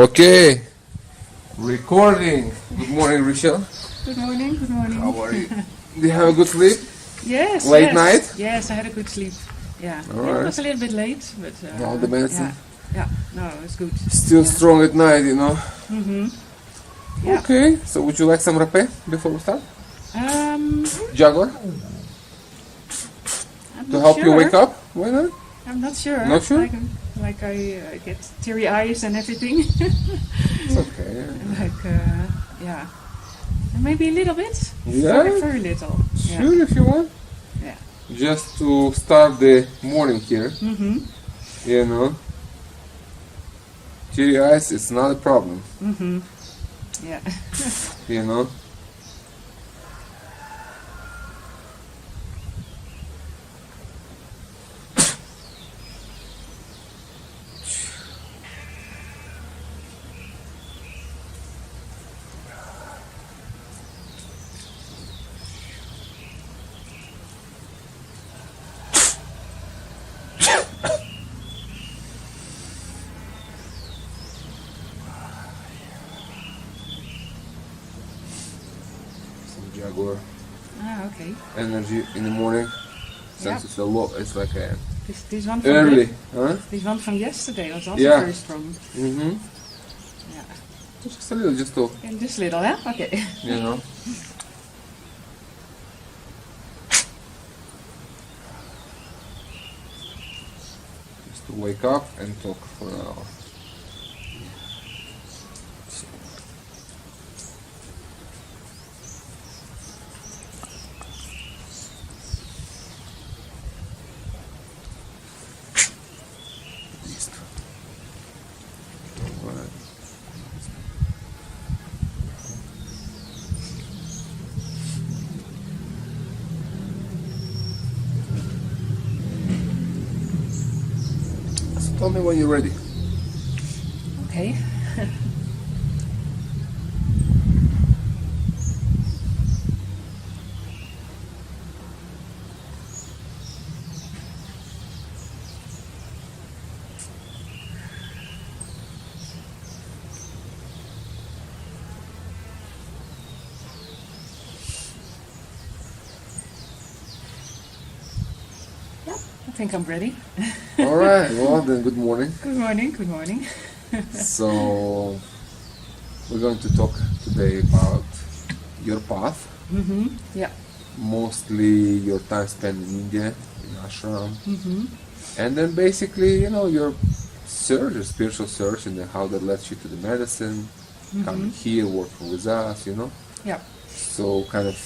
Okay. Recording. Good morning, Richelle. Good morning, good morning. How are you? Did you have a good sleep? Yes. Late night? Yes, I had a good sleep. Yeah. All It right. was a little bit late, but... All the medicine? Yeah, no, it was good. Still strong at night, you know? Mm-hmm. Yeah. Okay. So would you like some rapé before we start? Juggler? I'm To not help sure. you wake up? Why not? I'm not sure. Not sure? Like I get teary eyes and everything. It's okay. Yeah. And maybe a little bit. Yeah? Very little. Sure, if you want. Yeah. Just to start the morning here. Mm-hmm. You know? Teary eyes, it's not a problem. Mm-hmm. Yeah. You know? Jaguar Okay. energy in the morning. Since Yeah. it's a lot, it's like a This one from early, huh? This one from yesterday was also Yeah. very strong. Mm-hmm. Yeah. Just a little, just to, And this little, yeah? Okay. you know. Just to wake up and talk for an hour. Listo. Alright. So tell me when you're ready. Okay. Yeah, I think I'm ready. Alright, well then good morning. Good morning, good morning. So we're going to talk today about your path, Mm-hmm. Yeah. mostly your time spent in India, in ashram, Mm-hmm. and then basically, you know, your search, your spiritual search, and then how that led you to the medicine, coming here, working with us, you know. Yeah. So kind of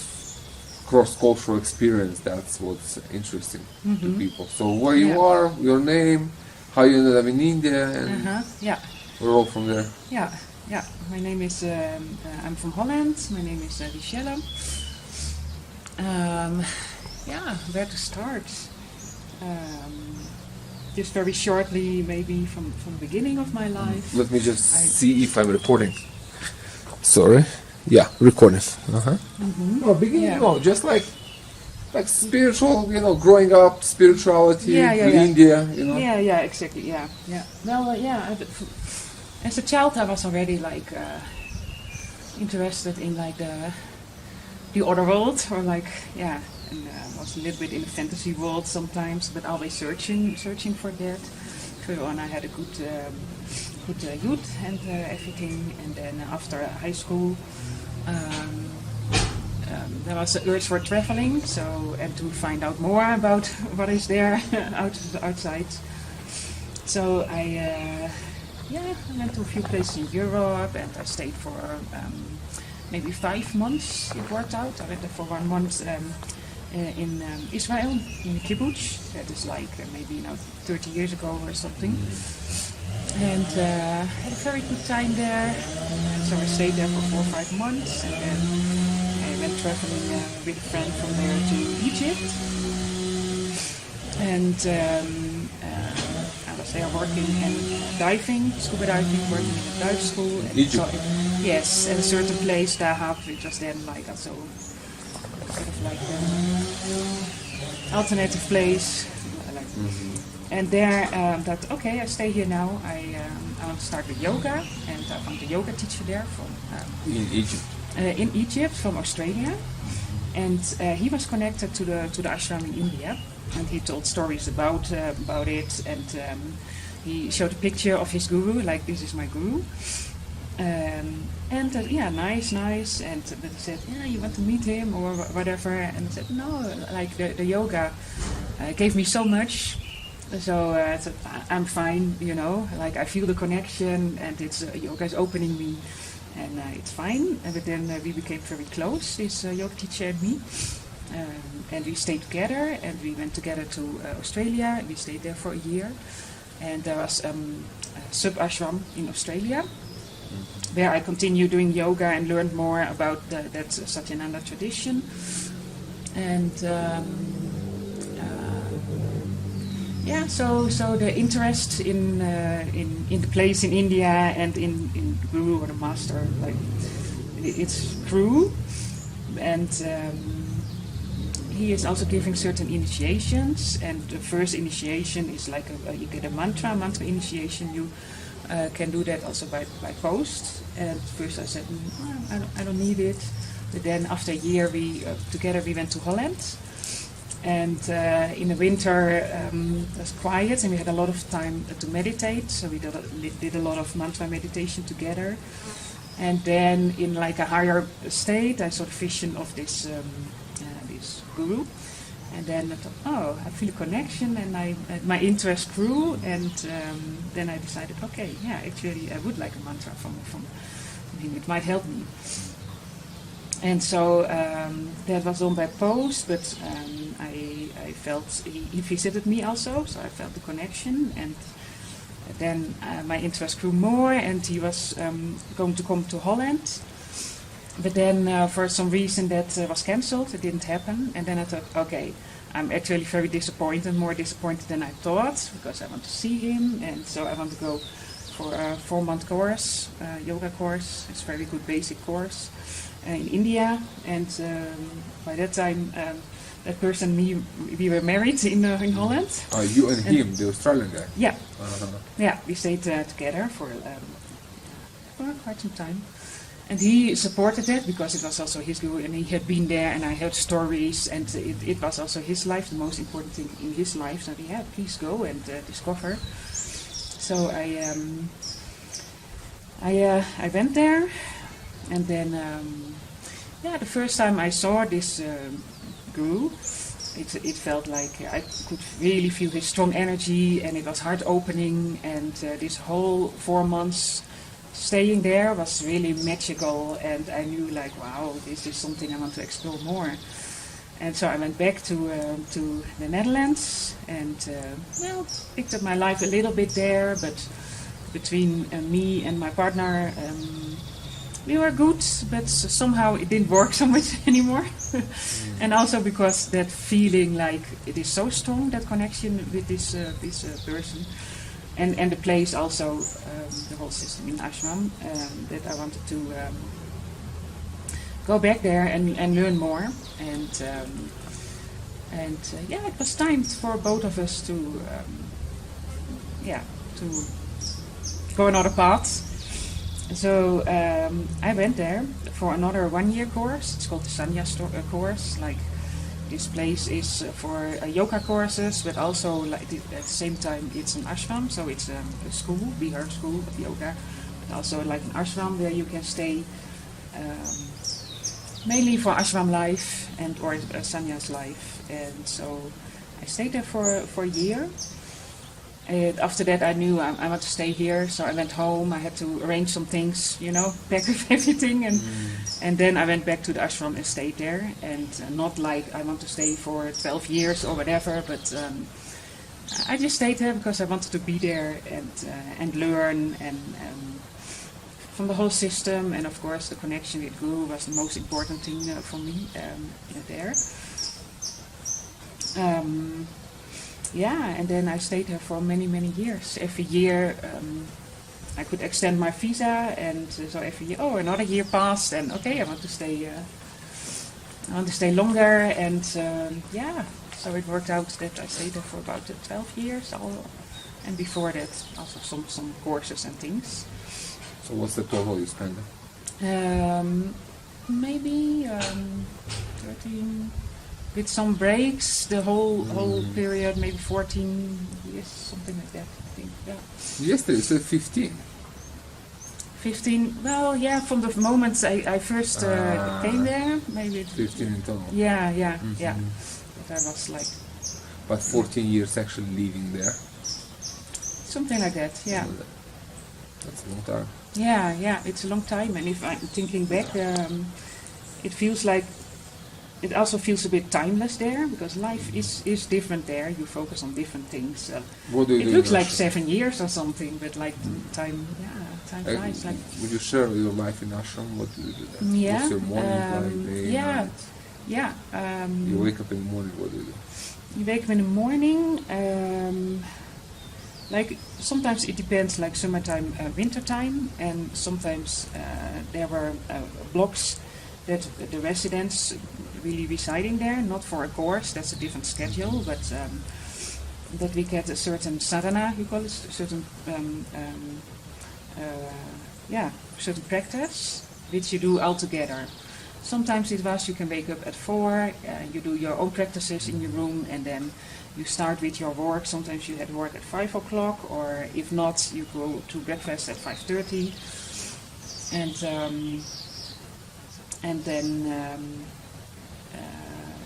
cross-cultural experience, that's what's interesting to people. So where you Yeah. are, your name, how you ended up in India, and Uh-huh. Yeah. we're all from there. Yeah. Yeah. My name is, I'm from Holland. My name is Richelle. Yeah, where to start? Just very shortly, maybe from the beginning of my life. Let me just I- see if I'm recording. Sorry. Yeah, recording. Uh-huh. Oh, beginning, Yeah. no, just like spiritual, you know, growing up, spirituality, Yeah, in yeah. India, you know. Yeah, exactly. Yeah. Well, as a child, I was already like interested in like the other world, or like and was a little bit in the fantasy world sometimes, but always searching for that. So on, I had a good youth and everything, and then after high school. There was an urge for traveling, and to find out more about what is there outside. So I went to a few places in Europe, and I stayed for maybe 5 months. It worked out. I went there for 1 month in Israel, in a kibbutz. That is like maybe 30 years ago or something. And had a very good time there. So I stayed there for 4 or 5 months, and then I went traveling with a friend from there to Egypt. And I was there working and diving, scuba diving, working in a dive school. And Egypt? Yes, at a certain place there which was then like also sort of like an alternative place. Like And there, that okay, I stay here now. I want to start with yoga, and I found a yoga teacher there from In Egypt. in Egypt from Australia, and he was connected to the ashram in India, and he told stories about it, and he showed a picture of his guru, like this is my guru, and yeah, nice, and but he said, yeah, you want to meet him or whatever, and I said no, like the yoga gave me so much. So I said, I'm fine, you know, like I feel the connection, and it's yoga is opening me, and it's fine. But then we became very close, this yoga teacher and me, and we stayed together, and we went together to Australia. We stayed there for a year, and there was a sub-ashram in Australia, where I continued doing yoga and learned more about that Satyananda tradition, and yeah, so the interest in the place in India and in Guru or the master, like it's grew, and he is also giving certain initiations. And the first initiation is like you get a mantra initiation. You can do that also by post. And first I said, I don't need it. But then after a year, together we went to Holland. And in the winter it was quiet, and we had a lot of time to meditate. So we did a lot of mantra meditation together. And then in like a higher state, I saw the vision of this guru. And then I thought, oh, I feel a connection, and my interest grew. And then I decided, okay, yeah, actually I would like a mantra from him. It might help me. And so that was done by post, but I felt he visited me also, so I felt the connection, and then my interest grew more, and he was going to come to Holland, but then for some reason that was cancelled. It didn't happen, and then I thought, okay, I'm actually very disappointed, more disappointed than I thought, because I want to see him, and so I want to go for a 4-month course, yoga course. It's a very good basic course. In India, and by that time, that person, we were married in Holland. You and him, the Australian guy? Yeah. Uh-huh. Yeah, we stayed together for quite some time. And he supported that because it was also his guru, and he had been there, and I heard stories, and it was also his life, the most important thing in his life. So yeah, please go and discover. So I went there. And then, the first time I saw this guru, it felt like I could really feel his strong energy, and it was heart-opening, and this whole 4 months staying there was really magical, and I knew like, wow, this is something I want to explore more. And so I went back to the Netherlands, and picked up my life a little bit there, but between me and my partner, we were good, but somehow it didn't work so much anymore. And also because that feeling, like it is so strong, that connection with this person, and the place also, the whole system in ashram, that I wanted to go back there and learn more. And it was time for both of us to go another path. So I went there for another 1-year course. It's called the Sanya course. Like this place is for yoga courses, but also like at the same time it's an ashram. So it's a school, Bihar school of yoga, but also like an ashram where you can stay mainly for ashram life and or sannyas life. And so I stayed there for a year. And after that, I knew I want to stay here, so I went home. I had to arrange some things, pack up everything, and then I went back to the ashram and stayed there. And not like I want to stay for 12 years or whatever, but I just stayed there because I wanted to be there and learn and from the whole system. And of course, the connection with Guru was the most important thing for me there. And then I stayed there for many, many years. Every year I could extend my visa, and so every year, another year passed, and okay, I want to stay longer, and So it worked out that I stayed there for about 12 years, and before that also some courses and things. So what's the total you spend? Maybe 13, with some breaks, the whole period, maybe 14 years, something like that, I think, yeah. Yesterday you said 15. 15, well, yeah, from the moment I first came there, maybe... 15 in total. Yeah. But I was like... But 14 years actually living there. Something like that, yeah. That's a long time. Yeah, it's a long time, and if I'm thinking back, it also feels a bit timeless there, because life is different there. You focus on different things. What do you do? It looks like 7 years or something, but like time flies. Like, would you share your life in ashram? What do you do there? yeah, What's your morning like, day, night? yeah. You wake up in the morning, what do you do? You wake up in the morning. Like sometimes it depends, like summertime, wintertime, and sometimes there were blocks that the residents really residing there, not for a course, that's a different schedule, but that we get a certain sadhana, we call it, a certain certain practice, which you do all together. Sometimes it was you can wake up at 4, you do your own practices in your room, and then you start with your work. Sometimes you had work at 5 o'clock, or if not, you go to breakfast at 5:30, and then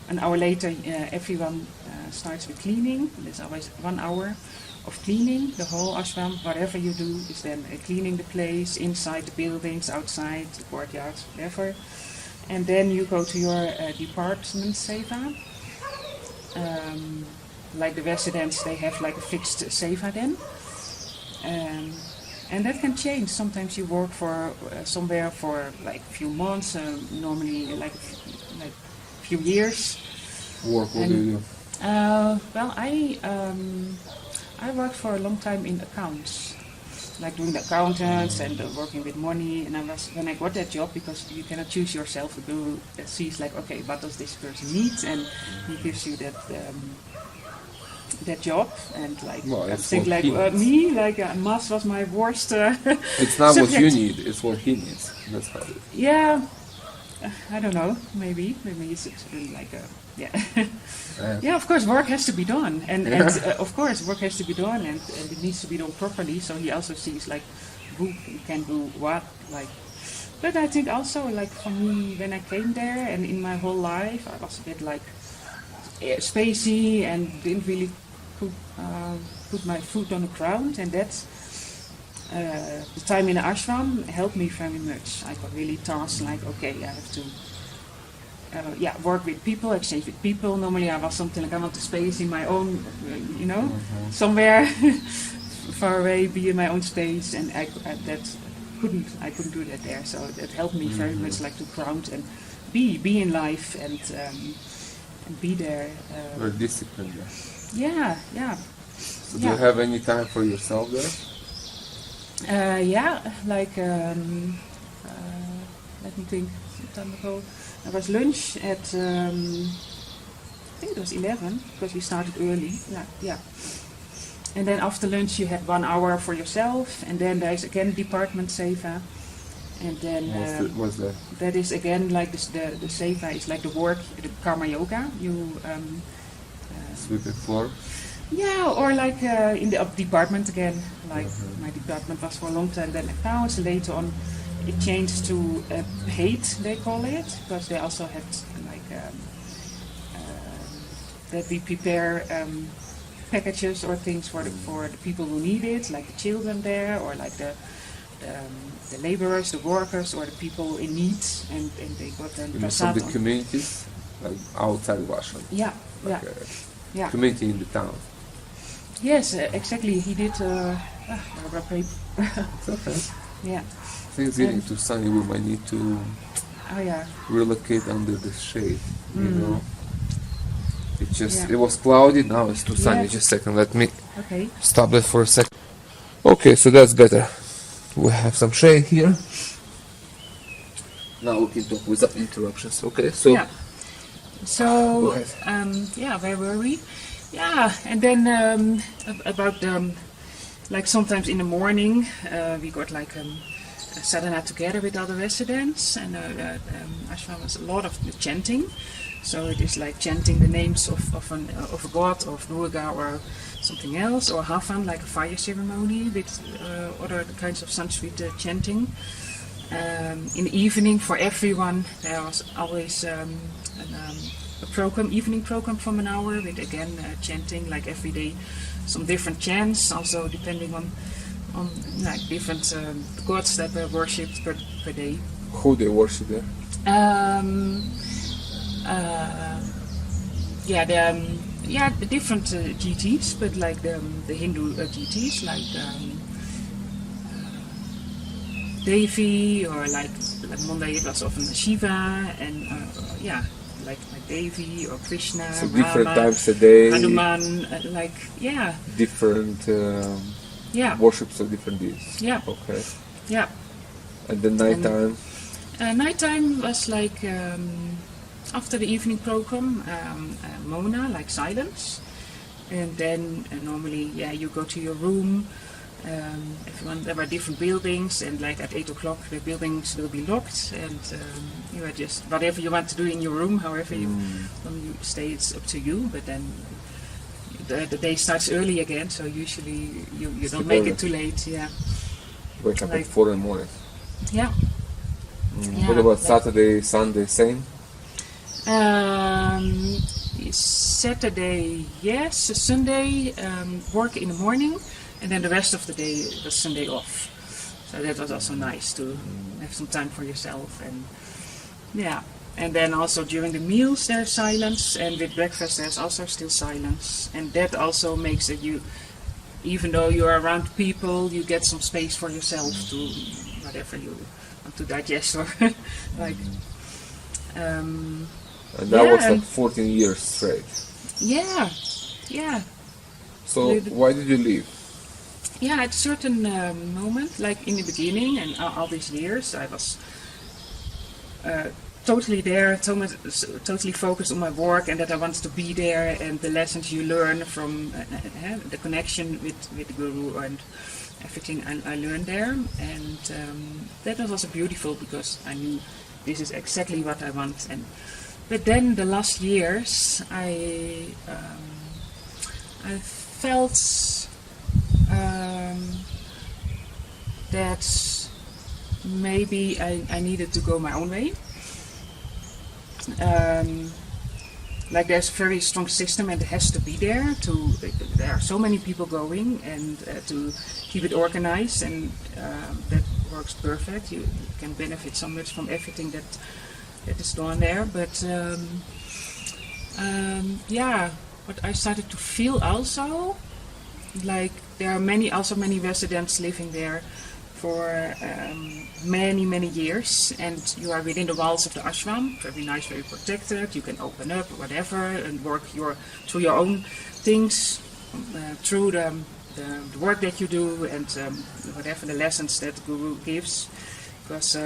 an hour later, everyone starts with cleaning. There's always 1 hour of cleaning the whole ashram. Whatever you do is then cleaning the place, inside the buildings, outside, the courtyards, whatever. And then you go to your department seva. Like the residents, they have like a fixed seva then. And that can change. Sometimes you work for somewhere for like a few months, normally like a few years. What do you do? Well, I worked for a long time in accounts, like doing the accountants and working with money. And when I got that job, because you cannot choose yourself, a guru that sees like, okay, what does this person need, and he gives you that job, and like I think like me, like math was my worst. It's not subject. What you need; it's what he needs. That's how it is. Yeah, I don't know. Maybe it's really like a yeah. Of course, work has to be done, and of course, work has to be done, and it needs to be done properly. So he also sees like who can do what, like. But I think also like for me, when I came there, and in my whole life, I was a bit like spacey and didn't really put my foot on the ground, and that's the time in the ashram helped me very much. I got really tasked like, okay, I have to work with people, exchange with people. Normally I was something like I want to space in my own, somewhere far away, be in my own space, and I couldn't do that there. So that helped me very much, like to ground and be in life and be there. Very disciplined. Yeah. So do you have any time for yourself there? Like let me think. Some time ago, there was lunch at I think it was 11 because we started early. Yeah. And then after lunch you had 1 hour for yourself, and then there's again department seva. And then what's that? That is again like the seva is like the work, the karma yoga. You Sweeping floor? Yeah, or like in the department again. Like my department was for a long time then accounts. Later on, it changed to hate, they call it, because they also had like that we prepare packages or things for the people who need it, like the children there, or like the laborers, the workers, or the people in need, and they got them. Some of the communities, like outside of Ashram. Yeah. Community in the town. Yes, exactly. He did. It's okay. Yeah. Things getting too sunny. We might need to relocate under the shade. You know. It was cloudy. Now it's too sunny. Just a second. Let me stop that for a second. Okay, so that's better. We have some shade here. Now we can talk without interruptions. Okay, so So, where were we? Yeah, and then about like sometimes in the morning we got like a sadhana together with other residents, and ashram has a lot of chanting. So it is like chanting the names of a god, or of Durga, or something else, or Havan, like a fire ceremony with other kinds of Sanskrit chanting. In the evening, for everyone, there was always a evening program from an hour with again chanting, like every day, some different chants, also depending on like different gods that were worshipped per day. Who they worship there? The different deities, but like the Hindu deities, like Devi, or like Monday it was often Shiva, and like Devi or Krishna, so Rama, different times a day, Hanuman, different worships of different deities. Yeah. Okay. Yeah. And the nighttime? Nighttime was like after the evening program, Mona, like silence, and then normally you go to your room. There were different buildings, and like at 8 o'clock the buildings will be locked, and you are just whatever you want to do in your room, however you stay, it's up to you. But then the day starts early again, so usually you don't make it too late. Yeah. Wake up at 4 in the morning. Yeah. What about Saturday, Sunday, same? Saturday, yes. Sunday, work in the morning, and then the rest of the day was Sunday off. So that was also nice to have some time for yourself. And then also during the meals there's silence, and with breakfast there's also still silence. And that also makes that you, even though you are around people, you get some space for yourself to whatever you want to digest or like. And that was like 14 years straight. Yeah. So why did you leave? Yeah, at a certain moment, like in the beginning and all these years, I was totally there, totally focused on my work, and that I wanted to be there, and the lessons you learn from the connection with the Guru and everything I learned there. And that was also beautiful, because I knew this is exactly what I want. But then the last years, I felt that maybe I needed to go my own way. Like there's a very strong system, and it has to be there. There are so many people going, and to keep it organized, and that works perfect. You can benefit so much from everything that is done there. But what I started to feel also, like there are many residents living there for many years, and you are within the walls of the ashram, very nice, very protected. You can open up whatever and work through your own things, through the work that you do, and whatever the lessons that the Guru gives, because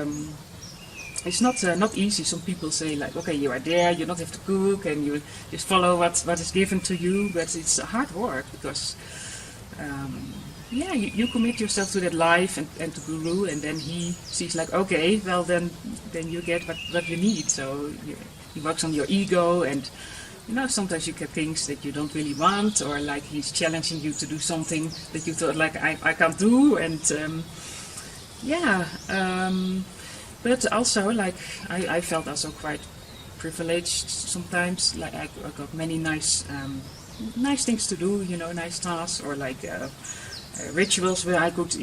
it's not easy. Some people say like, okay, you are there, you don't have to cook, and you just follow what is given to you, but it's hard work, because you commit yourself to that life and to Guru, and then he sees like, okay, well then you get what you need. So he works on your ego, and sometimes you get things that you don't really want, or like he's challenging you to do something that you thought like I can't do, and but also like I felt also quite privileged sometimes. Like I got many nice things to do, nice tasks, or like rituals where I could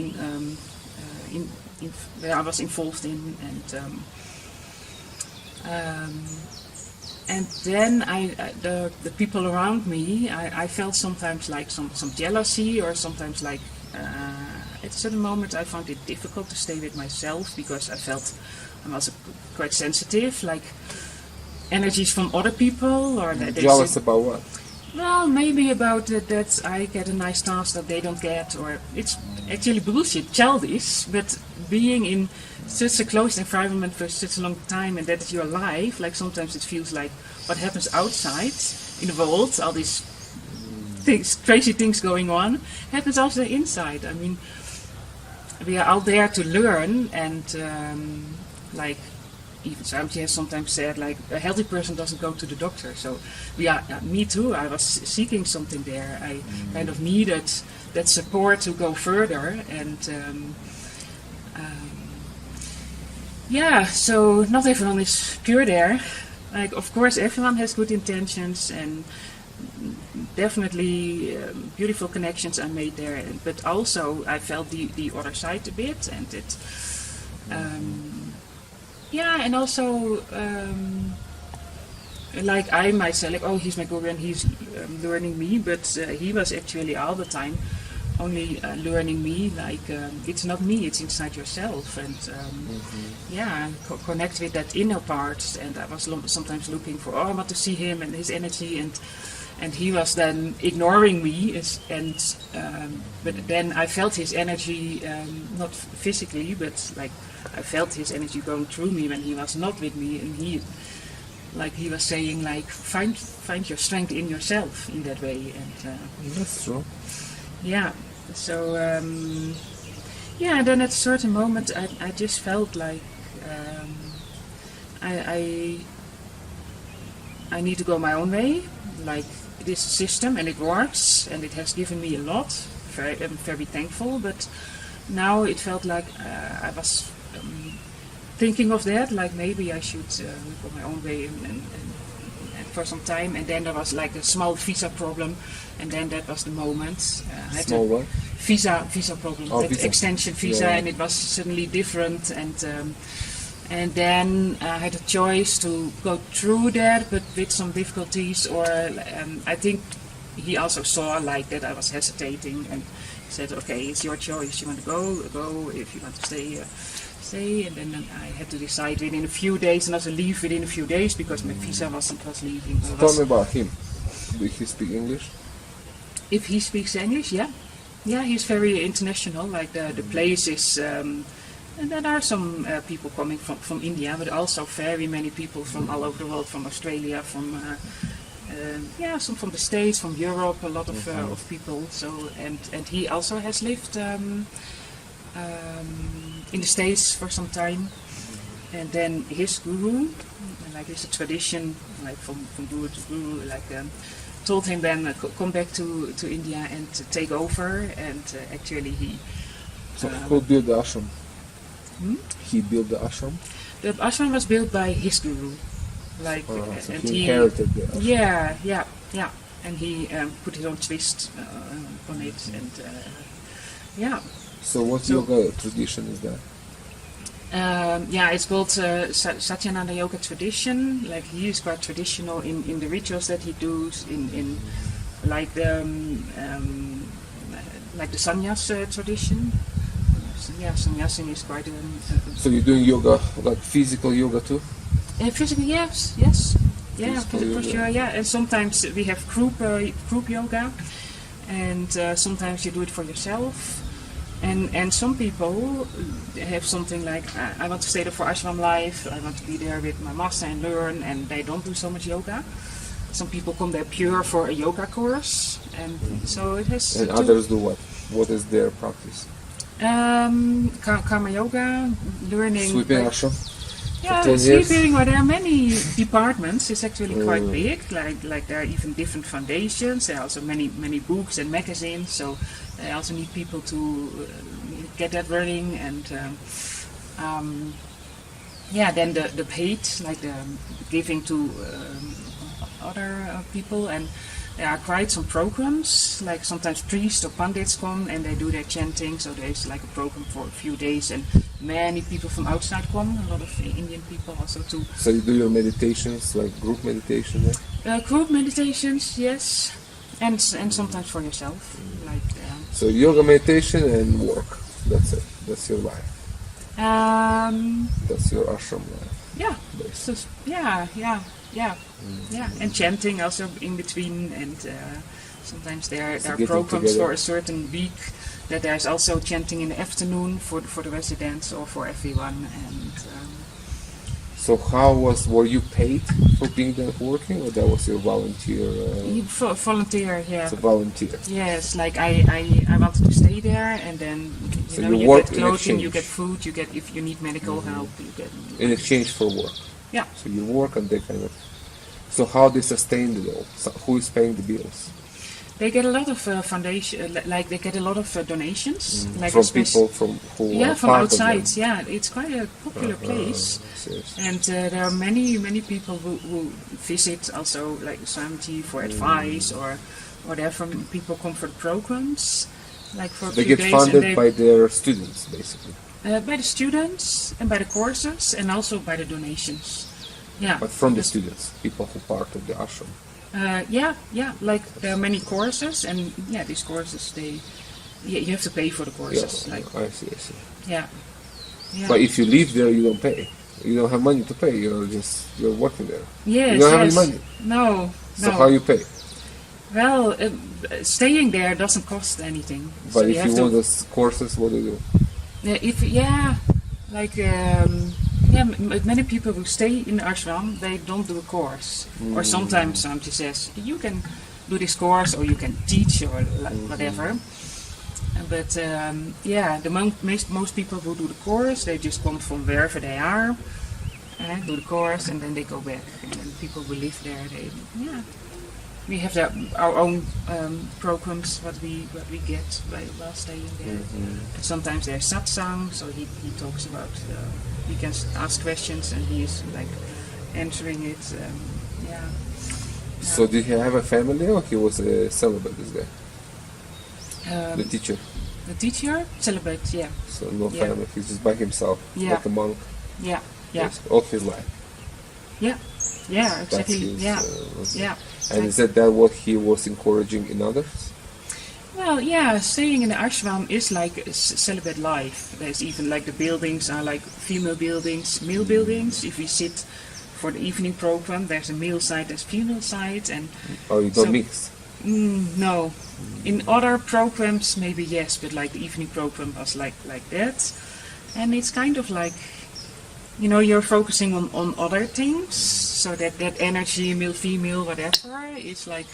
where I was involved in, and then the people around me, I felt sometimes like some jealousy, or sometimes like at a certain moment I found it difficult to stay with myself, because I felt I'm also quite sensitive, like energies from other people, or jealous about what? Well, maybe about that I get a nice task that they don't get, or it's actually bullshit, childish, but being in such a closed environment for such a long time, and that is your life, like sometimes it feels like what happens outside in the world, all these things, crazy things going on, happens also inside. I mean, we are out there to learn, and like even Sanity has sometimes said, like, a healthy person doesn't go to the doctor. So me too, I was seeking something there. I kind of needed that support to go further, and so not everyone is pure there. Like, of course, everyone has good intentions, and definitely beautiful connections are made there. But also, I felt the other side a bit, and it. And also, like I might say, like, oh, he's my guru and he's learning me, but he was actually all the time only learning me, like, it's not me, it's inside yourself, and connect with that inner part. And I was sometimes looking for, I want to see him and his energy, and he was then ignoring me, but then I felt his energy, not physically, but like I felt his energy going through me when he was not with me, and he was saying, like, find your strength in yourself in that way, and that's true. Yeah. So then at a certain moment I just felt like I need to go my own way, like this system, and it works, and it has given me a lot. I'm very thankful, but now it felt like I was thinking of that, like maybe I should go my own way and for some time, and then there was like a small visa problem, and then that was the moment. Small what? Visa problem, visa. Extension visa, and it was suddenly different, and then I had a choice to go through that, but with some difficulties, or I think he also saw like that I was hesitating, and said, okay, it's your choice, you want to go, if you want to stay, stay, and then I had to decide within a few days, and also leave within a few days, because my visa was leaving. So tell me about him. Did he speak English? If he speaks English, yeah, he's very international, like the place is, and there are some people coming from India, but also very many people from all over the world, from Australia, from some from the States, from Europe, a lot of people. So and he also has lived in the States for some time, and then his guru, like it's a tradition, like from guru to guru, like told him then come back to India and take over, and actually he. So who built the ashram? He built the ashram? The ashram was built by his guru. Like, so and he inherited the ashram. Yeah. And he put his own twist on it, and So what yoga tradition is that? It's called Satyananda Yoga tradition. Like, he is quite traditional in the rituals that he does, in like the sannyas tradition. Sannyasing is quite So you're doing yoga, like physical yoga too? Physically, yes. Yeah, for sure, yeah. And sometimes we have group yoga, and sometimes you do it for yourself. And some people have something like, I want to stay there for ashram life, I want to be there with my master and learn, and they don't do so much yoga. Some people come there pure for a yoga course, and so it has. And others do what? What is their practice? Karma yoga, learning. Sweeping ashram? Yeah, sleeping, or there are many departments. It's actually quite big. Like there are even different foundations. There are also many books and magazines. So they also need people to get that running. And then the paid, like the giving to other people. And there are quite some programs. Like sometimes priests or pandits come and they do their chanting. So there's like a program for a few days, and many people from outside come, a lot of Indian people also too. So you do your meditations, like group meditation there? Group meditations, yes, and sometimes for yourself. Like. So yoga, meditation, and work. That's it. That's your life. That's your ashram life. Yeah. basically. So, yeah. And chanting also in between, and sometimes there are programs for a certain week that there's also chanting in the afternoon for the residents or for everyone. And so were you paid for being there working, or that was your volunteer? Volunteer, yeah. It's a volunteer. Yes, like I wanted to stay there, and then you get clothing, you get food, you get, if you need medical help, you get in exchange for work. Yeah. So you work and they kind of. So how they sustain it all? So who is paying the bills? They get a lot of foundation, like they get a lot of donations, like from people from outside. Yeah, it's quite a popular place, and there are many people who visit also, like Sanity for advice, or there from people come for the programs, like for they get funded by their students, basically. By the students and by the courses, and also by the donations. Yeah. But from the students, people who part of the ashram. Like there are many courses, and these courses you have to pay for the courses. Yeah, like, I see. Yeah. But if you live there, you don't pay. You don't have money to pay. You're working there. Yes. You don't have any money. No. So how you pay? Well, staying there doesn't cost anything. But so if you want those courses, what do you do? Many people who stay in the ashram, they don't do a course. Or sometimes somebody says, you can do this course, or you can teach, or whatever. But most people who do the course, they just come from wherever they are, do the course, and then they go back. And then people who live there, we have our own programs, what we get while staying there. And sometimes there's satsang, so he talks about, he can ask questions and he is like answering it. So did he have a family, or he was a celibate, this guy? The teacher? The teacher? Celibate, yeah. So no family, he's just by himself, like a monk? Yeah. All his life? Yeah, exactly. And is that what he was encouraging in others? Well, staying in the ashram is like a celibate life. There's even like the buildings are like female buildings, male buildings. If we sit for the evening program, there's a male side, there's female side, and you don't mix? No. In other programs, maybe yes, but like the evening program was like that, and it's kind of like, you're focusing on other things, so that energy, male, female, whatever, it's like,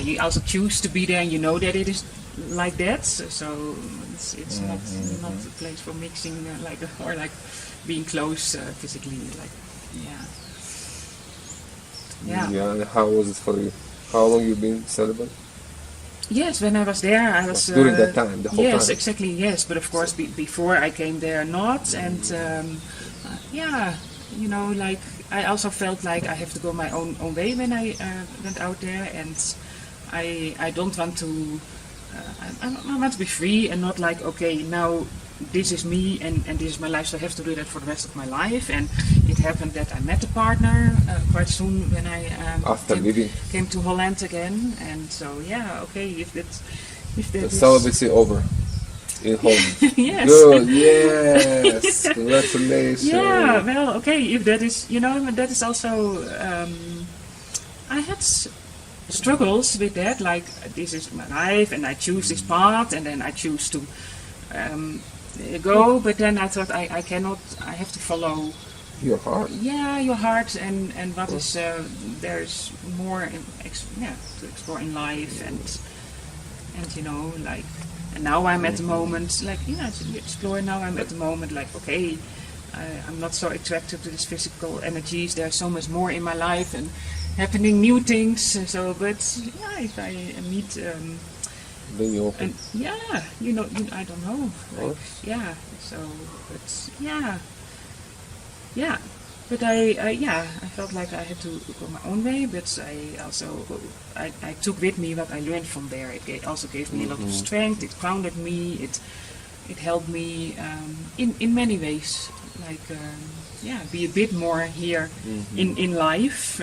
you also choose to be there, and you know that it is like that, so it's not a place for mixing, or being close physically, and how was it for you? How long you been celibate? Yes, when I was there, I was during that time, the whole time. Yes, exactly. Yes, but of course, before I came there, not, and I also felt like I have to go my own way when I went out there, and I don't want to. I want to be free and not like, okay, now this is me and this is my life, so I have to do that for the rest of my life. And it happened that I met a partner quite soon when I came to Holland again, and so if that the celibacy over in Holland. Yes. Good. Yes. Congratulations. Yeah. Well, okay. If that is, that is also. I had struggles with that. Like, this is my life, and I choose this path, and then I choose to go. But then I thought I cannot. I have to follow your heart. Yeah, your heart, and what is there's more to explore in life, and and now I'm at the moment to explore. Now I'm at the moment okay, I'm not so attracted to these physical energies. There's so much more in my life and happening new things. So, but if I meet then you open. I don't know. So, but I felt like I had to go my own way, but I took with me what I learned from there. It also gave me a lot of strength. It grounded me. It helped me in many ways. Be a bit more here in life,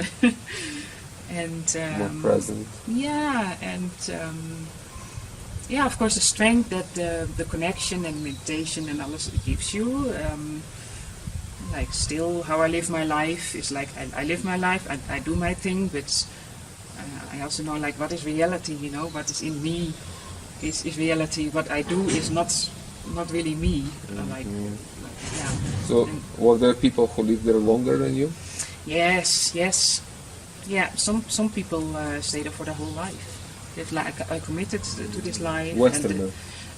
and more present. Of course, the strength that the connection and meditation and all this gives you. like still how I live my life is like I live my life, I do my thing, but I also know like what is reality, you know, what is in me is reality. What I do is not really me. Like yeah. So were there people who lived there longer than you? Yes. Yeah, some people stay there for their whole life. They've like I committed to this life. Westerners.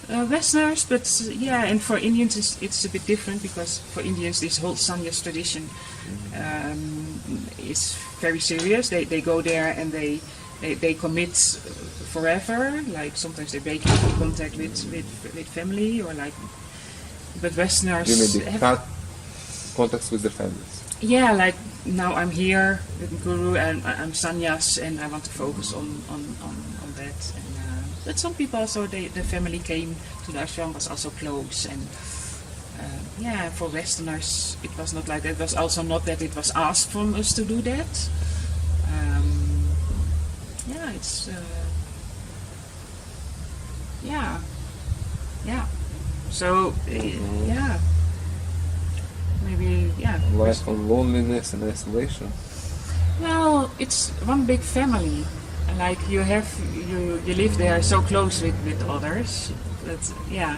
Westerners, but yeah, and for Indians it's a bit different, because for Indians this whole sannyas tradition is very serious. They go there and they commit forever. Like sometimes they break into contact with family, or like. But Westerners. You mean they cut contacts with their families? Yeah, like now I'm here with Guru and I'm sannyas and I want to focus on that. And, but some people also, the family came to the ashram, was also close. And yeah, for Westerners it was not like that. It was also not that it was asked from us to do that. Yeah, it's... yeah. So, yeah. Maybe, yeah. Life on loneliness and isolation. Well, it's one big family. Like you live there so close with others. But yeah.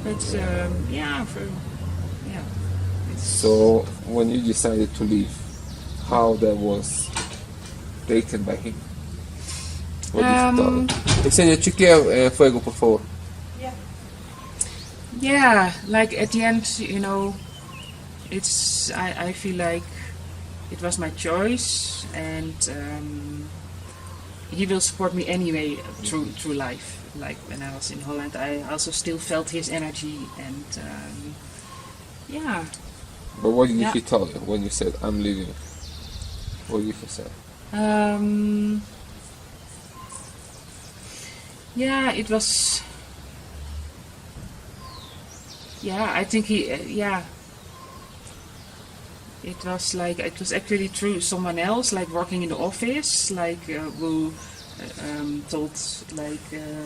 But yeah. So when you decided to leave, how that was taken by him? What did you tell him? Ksenia, chequea fuego, por favor. Yeah, like at the end, you know, it's I feel like it was my choice, and he will support me anyway through life. Like when I was in Holland, I also still felt his energy, and yeah. But what did he tell you when you said, I'm leaving? What did he say? Yeah, it was... Yeah, I think he... It was like, it was actually through someone else, like working in the office, like who told, like...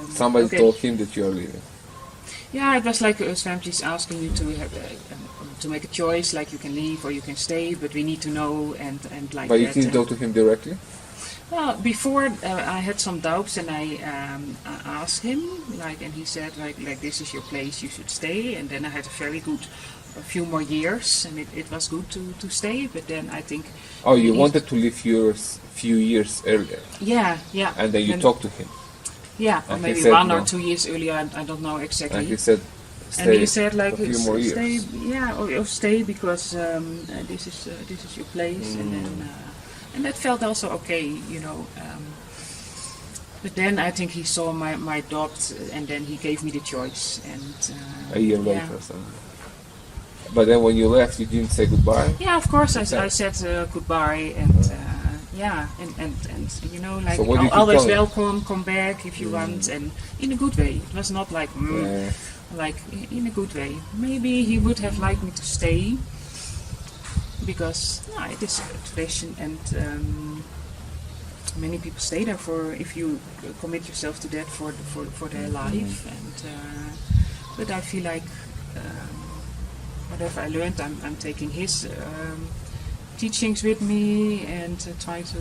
Somebody told him that you are leaving. Yeah, it was like us families asking you to have to make a choice, like you can leave or you can stay, but we need to know and like. But you that. didn't go to him directly? Well, before I had some doubts, and I asked him, like, and he said, like this is your place, you should stay. And then I had a few more years, and it was good to stay. But then I think. Oh, you wanted to leave few years earlier. Yeah. And then you talked to him. Yeah, or maybe 1 or 2 years earlier. I don't know exactly. And he said, stay. And he said, like, a few more years. Stay, yeah, or stay because this is your place, and then. And that felt also okay, you know. But then I think he saw my doubt, and then he gave me the choice. And a year later, so. But then when you left, you didn't say goodbye? Yeah, of course I said goodbye, and and you know, like, so always welcome, come back if you want, and in a good way. It was not like, like in a good way. Maybe he would have liked me to stay. Because it is a tradition, and many people stay there for, if you commit yourself to that, for their life. And but I feel like whatever I learned, I'm taking his teachings with me and try to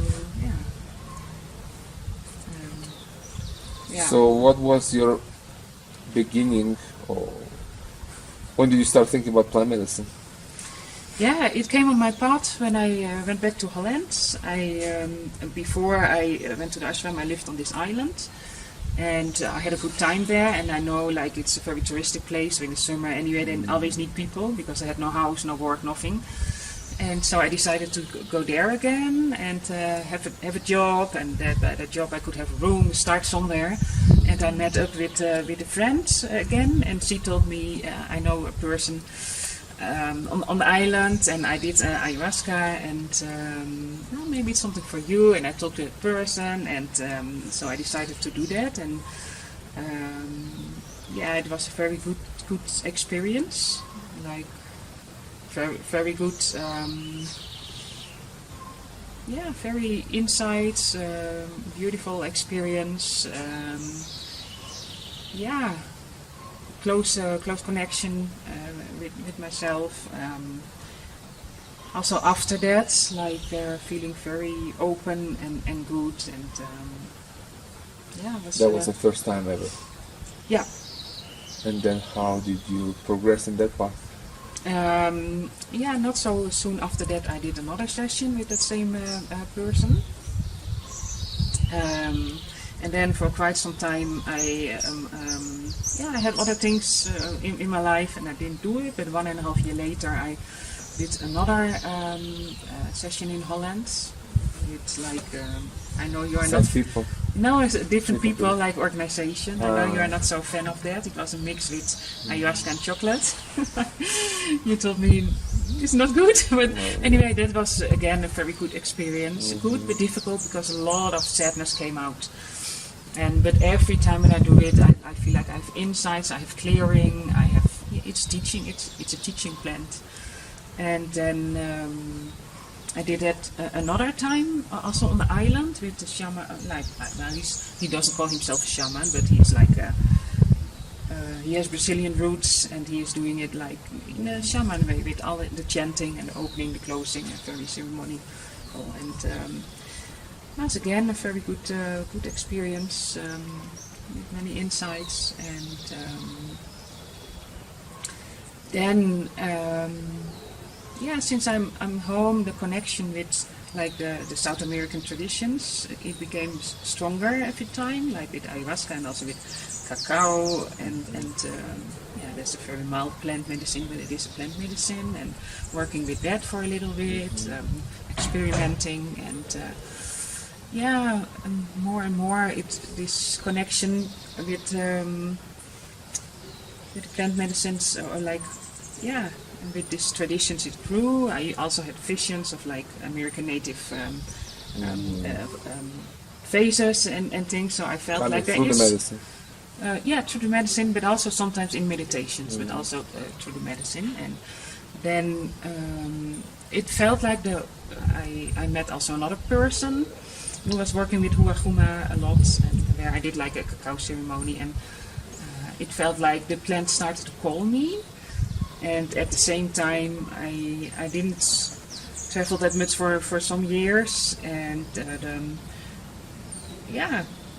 So what was your beginning, or when did you start thinking about plant medicine? Yeah, it came on my path when I went back to Holland. Before I went to the ashram, I lived on this island, and I had a good time there. And I know, like, it's a very touristic place. So in the summer, anyway, they always need people because I had no house, no work, nothing. And so I decided to go there again and have a job, and that job I could have a room, start somewhere. And I met up with a friend again, and she told me I know a person. On the island, and I did ayahuasca, and well, maybe it's something for you. And I talked to that person, and so I decided to do that. And it was a very good experience, like very good. Very insights, beautiful experience. close connection with myself. Also after that, like feeling very open and good, and that was the first time ever. Yeah. And then how did you progress in that path? Not so soon after that I did another session with that same person. And then for quite some time I had other things in my life and I didn't do it, but 1.5 years later I did another session in Holland. It's like, I know you are Some not... people. No, it's different people, like organization. I know you are not so a fan of that. It was a mix with ayahuasca and chocolate. You told me it's not good, but anyway, that was again a very good experience. Good but difficult because a lot of sadness came out. But every time when I do it, I feel like I have insights, I have clearing, it's teaching. It's a teaching plant. And then I did that another time, also on the island with the shaman. He doesn't call himself a shaman, but he's like he has Brazilian roots, and he is doing it like in a shaman way with all the chanting and the opening, the closing, a very ceremonial. And once again, a very good experience with many insights. And then. Since I'm home, the connection with like the South American traditions, it became stronger every time, like with ayahuasca and also with cacao and there's a very mild plant medicine, but it is a plant medicine, and working with that for a little bit, experimenting and more and more it's this connection with the plant medicines and with these traditions it grew. I also had visions of like American native phases and things, so I felt like there is... the medicine. Through the medicine, but also sometimes in meditations, but also through the medicine. And then it felt like I met also another person who was working with Huachuma a lot, and where I did like a cacao ceremony, and it felt like the plant started to call me. And at the same time, I didn't travel that much for some years, and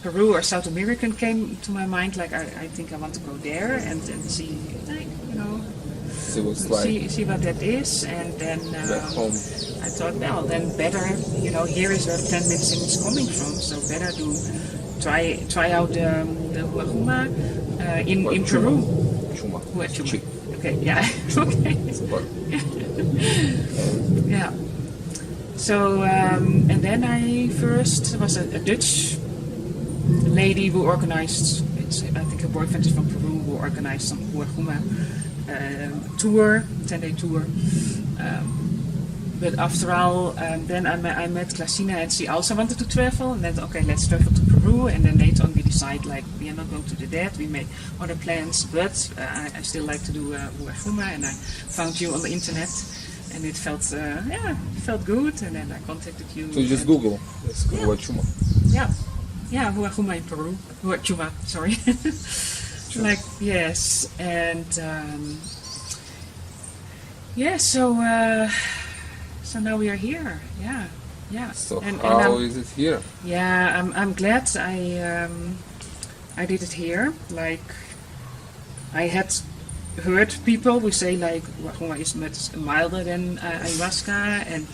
Peru or South America came to my mind. Like I think I want to go there and see, like, see what that is. And then I thought, well, then better, here is where plant medicine is coming from. So better to try out the Huachuma in Peru. Huachuma. Okay, yeah, okay. Yeah. So, and then I first was a Dutch lady who organized, I think her boyfriend is from Peru, who organized some Huachuma tour, 10-day tour. But after all, then I met Klasina, and she also wanted to travel, and then, okay, let's travel to Peru, and then later on we decide, like, we are not going to do that, we make other plans, but I still like to do Huachuma, and I found you on the internet, and it felt, felt good, and then I contacted you. So you just Google, let's go Huachuma. Yeah, Huachuma in Peru, Huachuma, sorry. Sure. Like, yes, and, so now we are here. Yeah. So how is it here? Yeah, I'm glad I did it here. Like, I had heard people who say like Huachuma is much milder than ayahuasca, and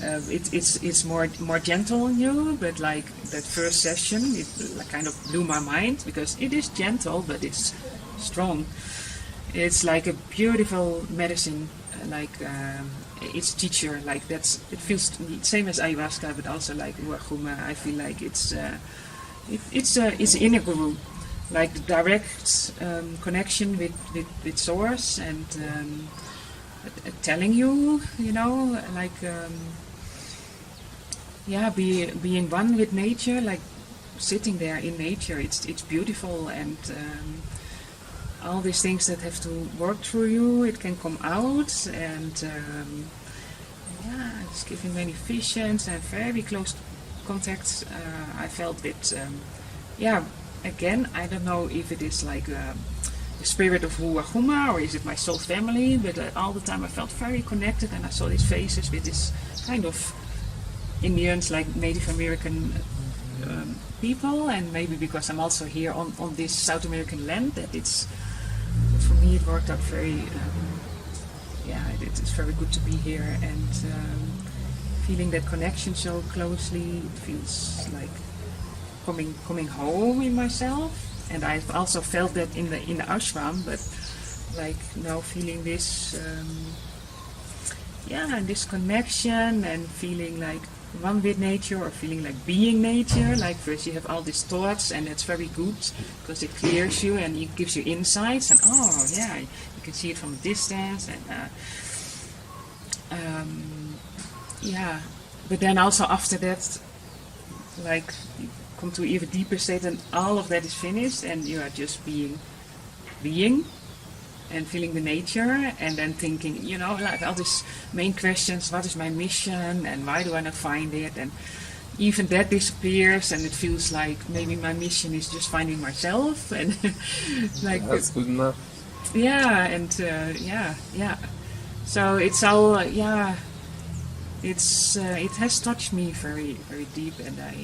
it's more gentle on you. But like that first session, it kind of blew my mind because it is gentle, but it's strong. It's like a beautiful medicine. Like its teacher, like it feels same as ayahuasca, but also like Huachuma. I feel like it's inner guru, like the direct connection with source, and telling you, like being one with nature, like sitting there in nature. It's beautiful, and all these things that have to work through you, it can come out, and it's giving many visions and very close contact. I felt it. Again, I don't know if it is like the spirit of Huachuma, or is it my soul family? But all the time I felt very connected, and I saw these faces with this kind of Indians, like Native American people, and maybe because I'm also here on this South American land, that for me it worked out very, it's very good to be here, and feeling that connection so closely, it feels like coming home in myself. And I've also felt that in the ashram, but like now feeling this this connection and feeling like one with nature, or feeling like being nature. Like first you have all these thoughts, and that's very good because it clears you and it gives you insights, and you can see it from a distance, and but then also after that, like you come to an even deeper state, and all of that is finished, and you are just being and feeling the nature, and then thinking, like all these main questions: what is my mission, and why do I not find it? And even that disappears, and it feels like maybe my mission is just finding myself, and like that's good enough. Yeah, and so it's all it has touched me very, very deep, and I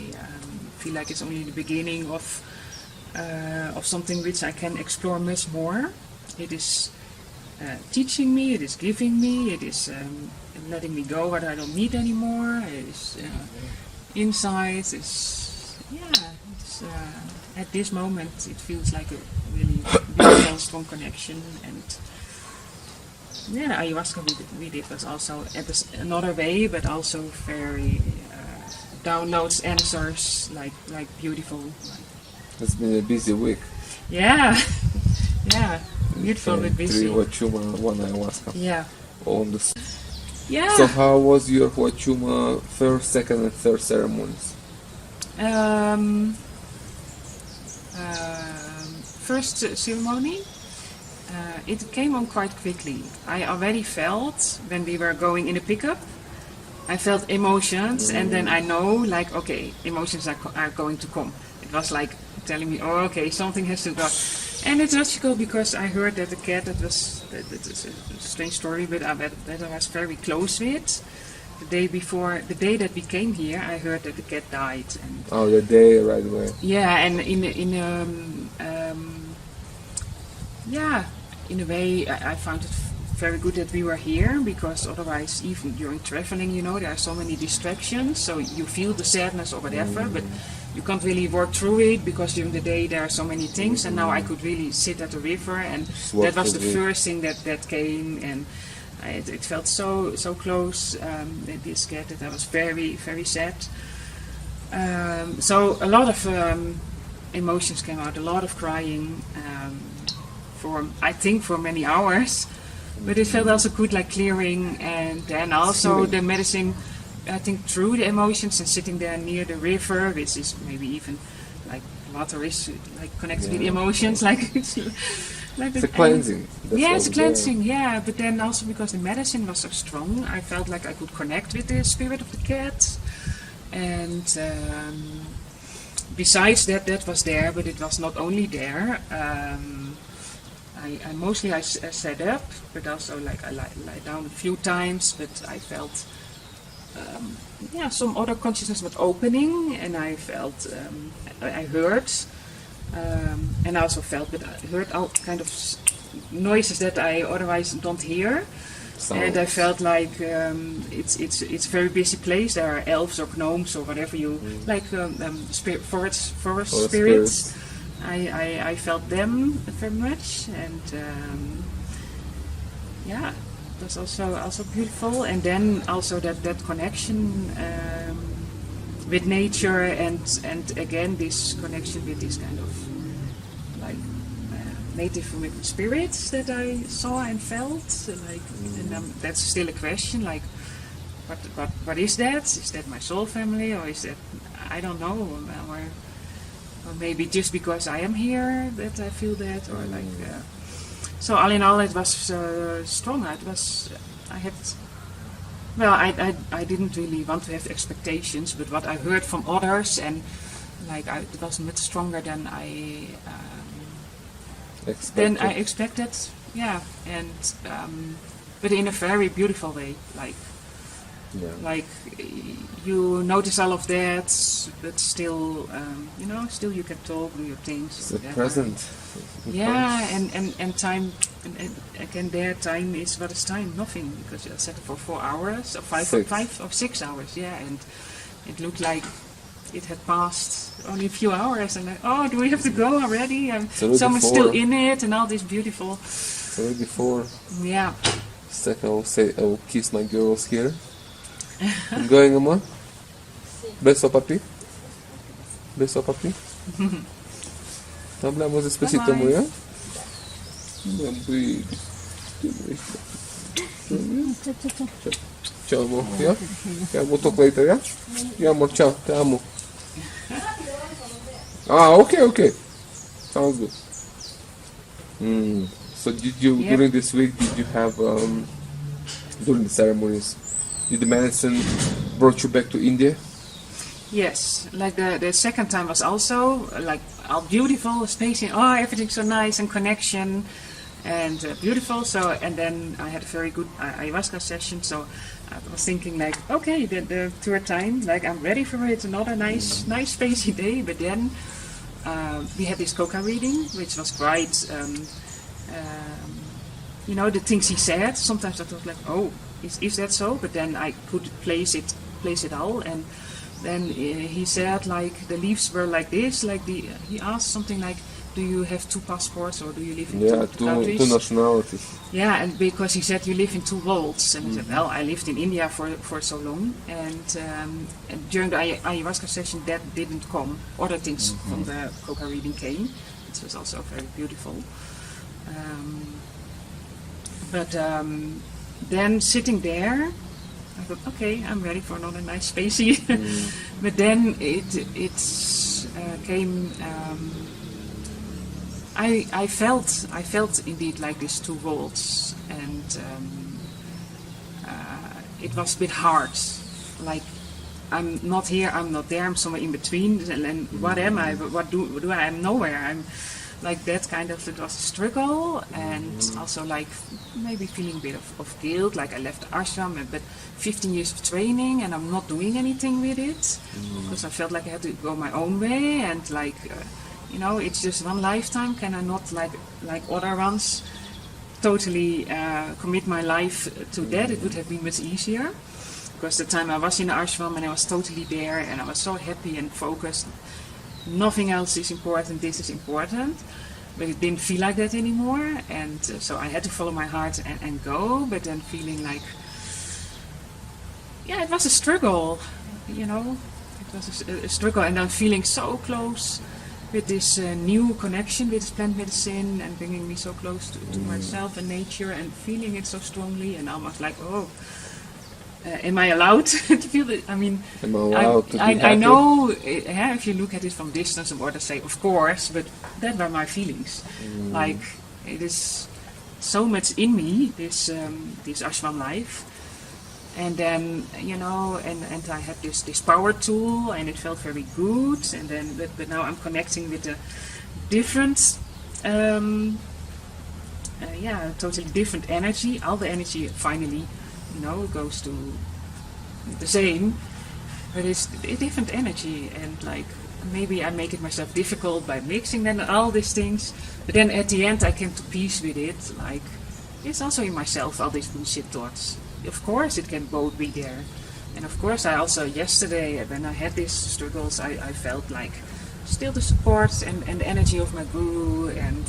feel like it's only the beginning of something which I can explore much more. It is teaching me, it is giving me, it is letting me go what I don't need anymore. It is insights. It's at this moment it feels like a really beautiful, strong connection, and ayahuasca we did was also another way, but also very downloads, answers, like beautiful. It's been a busy week. Yeah, beautiful but busy. 3 Huachuma, 1 ayahuasca. Yeah. On the. Yeah. So how was your Huachuma first, second, and third ceremonies? First ceremony, it came on quite quickly. I already felt when we were going in a pickup, I felt emotions, and then I know, like, okay, emotions are going to come. It was like telling me, oh, okay, something has to go. And it's logical because I heard that the cat, that is a strange story, but that I was very close with. The day that we came here, I heard that the cat died. And the day right away. Yeah, and in a way, I found it very good that we were here, because otherwise, even during traveling, there are so many distractions. So you feel the sadness or whatever, but you can't really work through it because during the day there are so many things. And now I could really sit at the river, and that was the first thing that came, and it felt so close. This cat, that I was very, very sad. So a lot of emotions came out, a lot of crying, for many hours, but it felt also good, like clearing, and then also the medicine, I think, through the emotions, and sitting there near the river, which is maybe even like water is like connected with emotions, like it's a cleansing. It's a cleansing, but then also because the medicine was so strong, I felt like I could connect with the spirit of the cat, and besides that was there, but it was not only there. I mostly sat up, but also like I lie down a few times, but I felt some other consciousness was opening, and I felt I heard, and I also felt that I heard all kind of noises that I otherwise don't hear. And I felt like it's a very busy place. There are elves or gnomes or whatever you like, forest spirits. I felt them very much, and it was also beautiful. And then also that connection with nature, and again this connection with this kind of like Native American spirits that I saw and felt. And that's still a question, like what is that? Is that my soul family, or is that, I don't know, or maybe just because I am here that I feel that, or like. So all in all, it was strong. I didn't really want to have expectations, but what I heard from others, and like it was much stronger than I than I expected. Yeah, and but in a very beautiful way. Like you notice all of that, but still, still you can talk, do your things. It's the present. Yeah, and time, and again, there time is what is time? Nothing, because I sat for 4 hours, or 5 or 6 hours. Yeah, and it looked like it had passed only a few hours, and do we have to go already? Someone's still in it, and all this beautiful. It's already 4. Yeah. Second, I will kiss my girls here. I'm going, amor. Beso, papi. Beso, papi. Hablamos despacito, amor, ¿ya? Chao, amor, ¿ya? Ya, we'll talk later, ¿ya? Ya, amor, chao, te amo. Okay. Sounds good. So during this week, did you have, during the ceremonies, did the medicine brought you back to India? Yes, like the second time was also like all beautiful, spacing, everything's so nice and connection and beautiful. So, and then I had a very good ayahuasca session, so I was thinking like, okay, the third time, like I'm ready for it, another nice spacey day. But then we had this coca reading, which was quite, the things he said, sometimes I thought like, is that so? But then I could place it all, and then he said like the leaves were like this, he asked something like, do you have 2 passports or do you live in two countries? 2 nationalities. Yeah, and because he said you live in 2 worlds, and I said, well, I lived in India for so long, and during the ayahuasca session that didn't come. Other things from the coca reading came. It was also very beautiful. But then sitting there, I thought, okay, I'm ready for another nice spacey. But then it came. I felt indeed like these 2 worlds, and it was a bit hard. Like I'm not here, I'm not there, I'm somewhere in between. And what am I? What do I? I'm nowhere. I'm like that kind of. It was a struggle, and also like maybe feeling a bit of guilt. Like I left the ashram, but 15 years of training, and I'm not doing anything with it because I felt like I had to go my own way, and like. It's just one lifetime. Can I not, like other ones, totally commit my life to that? It would have been much easier. Because the time I was in the ashram and I was totally there and I was so happy and focused. Nothing else is important, this is important. But it didn't feel like that anymore. And so I had to follow my heart and go. But then feeling like, it was a struggle. It was a struggle. And then feeling so close with this new connection with plant medicine and bringing me so close to myself and nature and feeling it so strongly and almost like, am I allowed to feel it? I mean, I know if you look at it from distance, and others say, of course, but that were my feelings. Like, it is so much in me, this ashram life. And then, and I had this power tool, and it felt very good. And then, but now I'm connecting with a different, totally different energy. All the energy finally, goes to the same, but it's a different energy. And like maybe I make it myself difficult by mixing then all these things. But then at the end, I came to peace with it. Like it's also in myself, all these bullshit thoughts. Of course it can both be there. And of course I also, yesterday when I had these struggles, I felt like still the support and the energy of my guru. And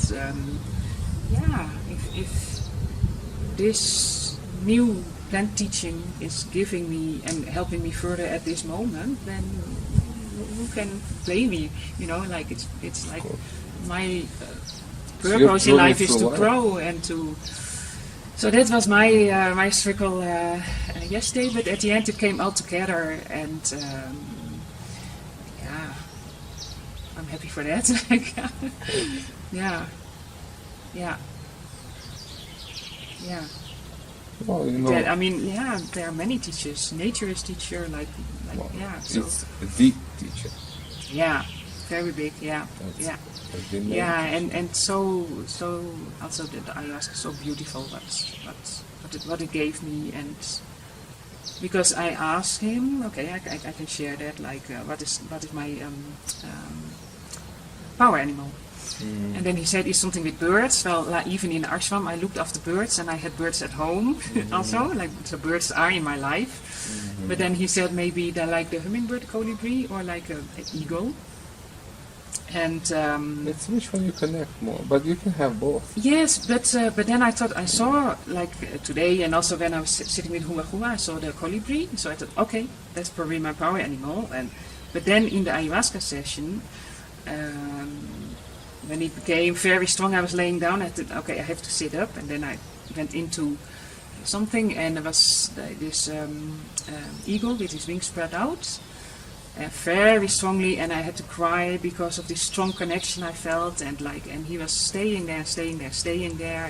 if this new plant teaching is giving me and helping me further at this moment, then who can blame me? Like it's like my purpose in life is to grow and to. So that was my struggle yesterday, but at the end it came all together, and I'm happy for that. Well, there are many teachers. Nature is teacher, so. It's the teacher. Yeah, Very big, yeah. And so also the ayahuasca so beautiful what it gave me, and because I asked him, okay, I can share that, like what is my power animal. And then he said it's something with birds. Well, like, even in ashram I looked after birds, and I had birds at home also, like, so birds are in my life. But then he said maybe they're like the hummingbird, colibri, or like an eagle. And it's which one you connect more, but you can have both. Yes, but then I thought I saw, like today, and also when I was sitting with Huachuma, I saw the colibri. So I thought, okay, that's probably my power animal. But then in the ayahuasca session, when it became very strong, I was laying down. I thought, okay, I have to sit up, and then I went into something, and there was this eagle with his wings spread out. Very strongly, and I had to cry because of this strong connection I felt, and he was staying there,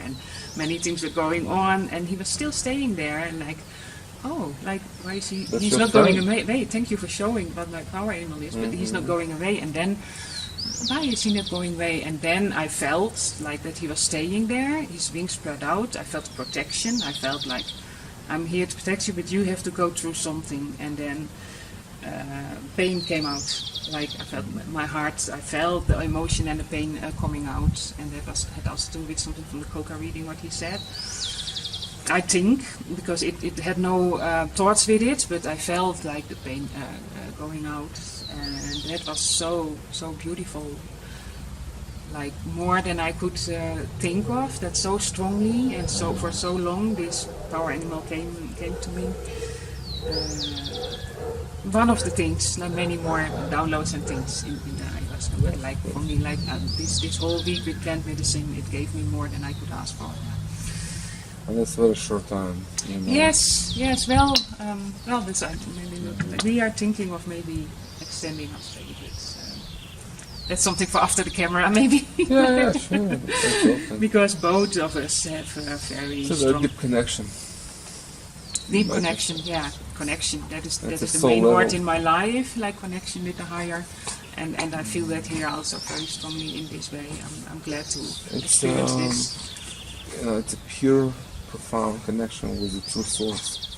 and many things were going on, and he was still staying there, and why is he? He's not going away. Thank you for showing what my power animal is, but he's not going away. And then, why is he not going away? And then I felt like that he was staying there, his wings spread out. I felt protection. I felt like, I'm here to protect you, but you have to go through something. And then pain came out. Like, I felt my heart, I felt the emotion and the pain coming out, and that had also to do with something from the Coca reading, what he said. I think, because it had no thoughts with it, but I felt like the pain going out, and that was so beautiful. Like, more than I could think of, that so strongly and so for so long this power animal came to me. One of the things, not many more downloads and things in the ayahuasca, but like for me, like this whole week with plant medicine, it gave me more than I could ask for. And that's a very short time. You know. Yes. Well, this, we are thinking of maybe extending our stay. That's something for after the camera, maybe. Yeah, sure. Because both of us have a very strong deep connection. Deep connection, yeah, connection. That is the main word in my life, like connection with the higher, and I feel that here also very strongly in this way. I'm glad to experience this. It's a pure, profound connection with the true source.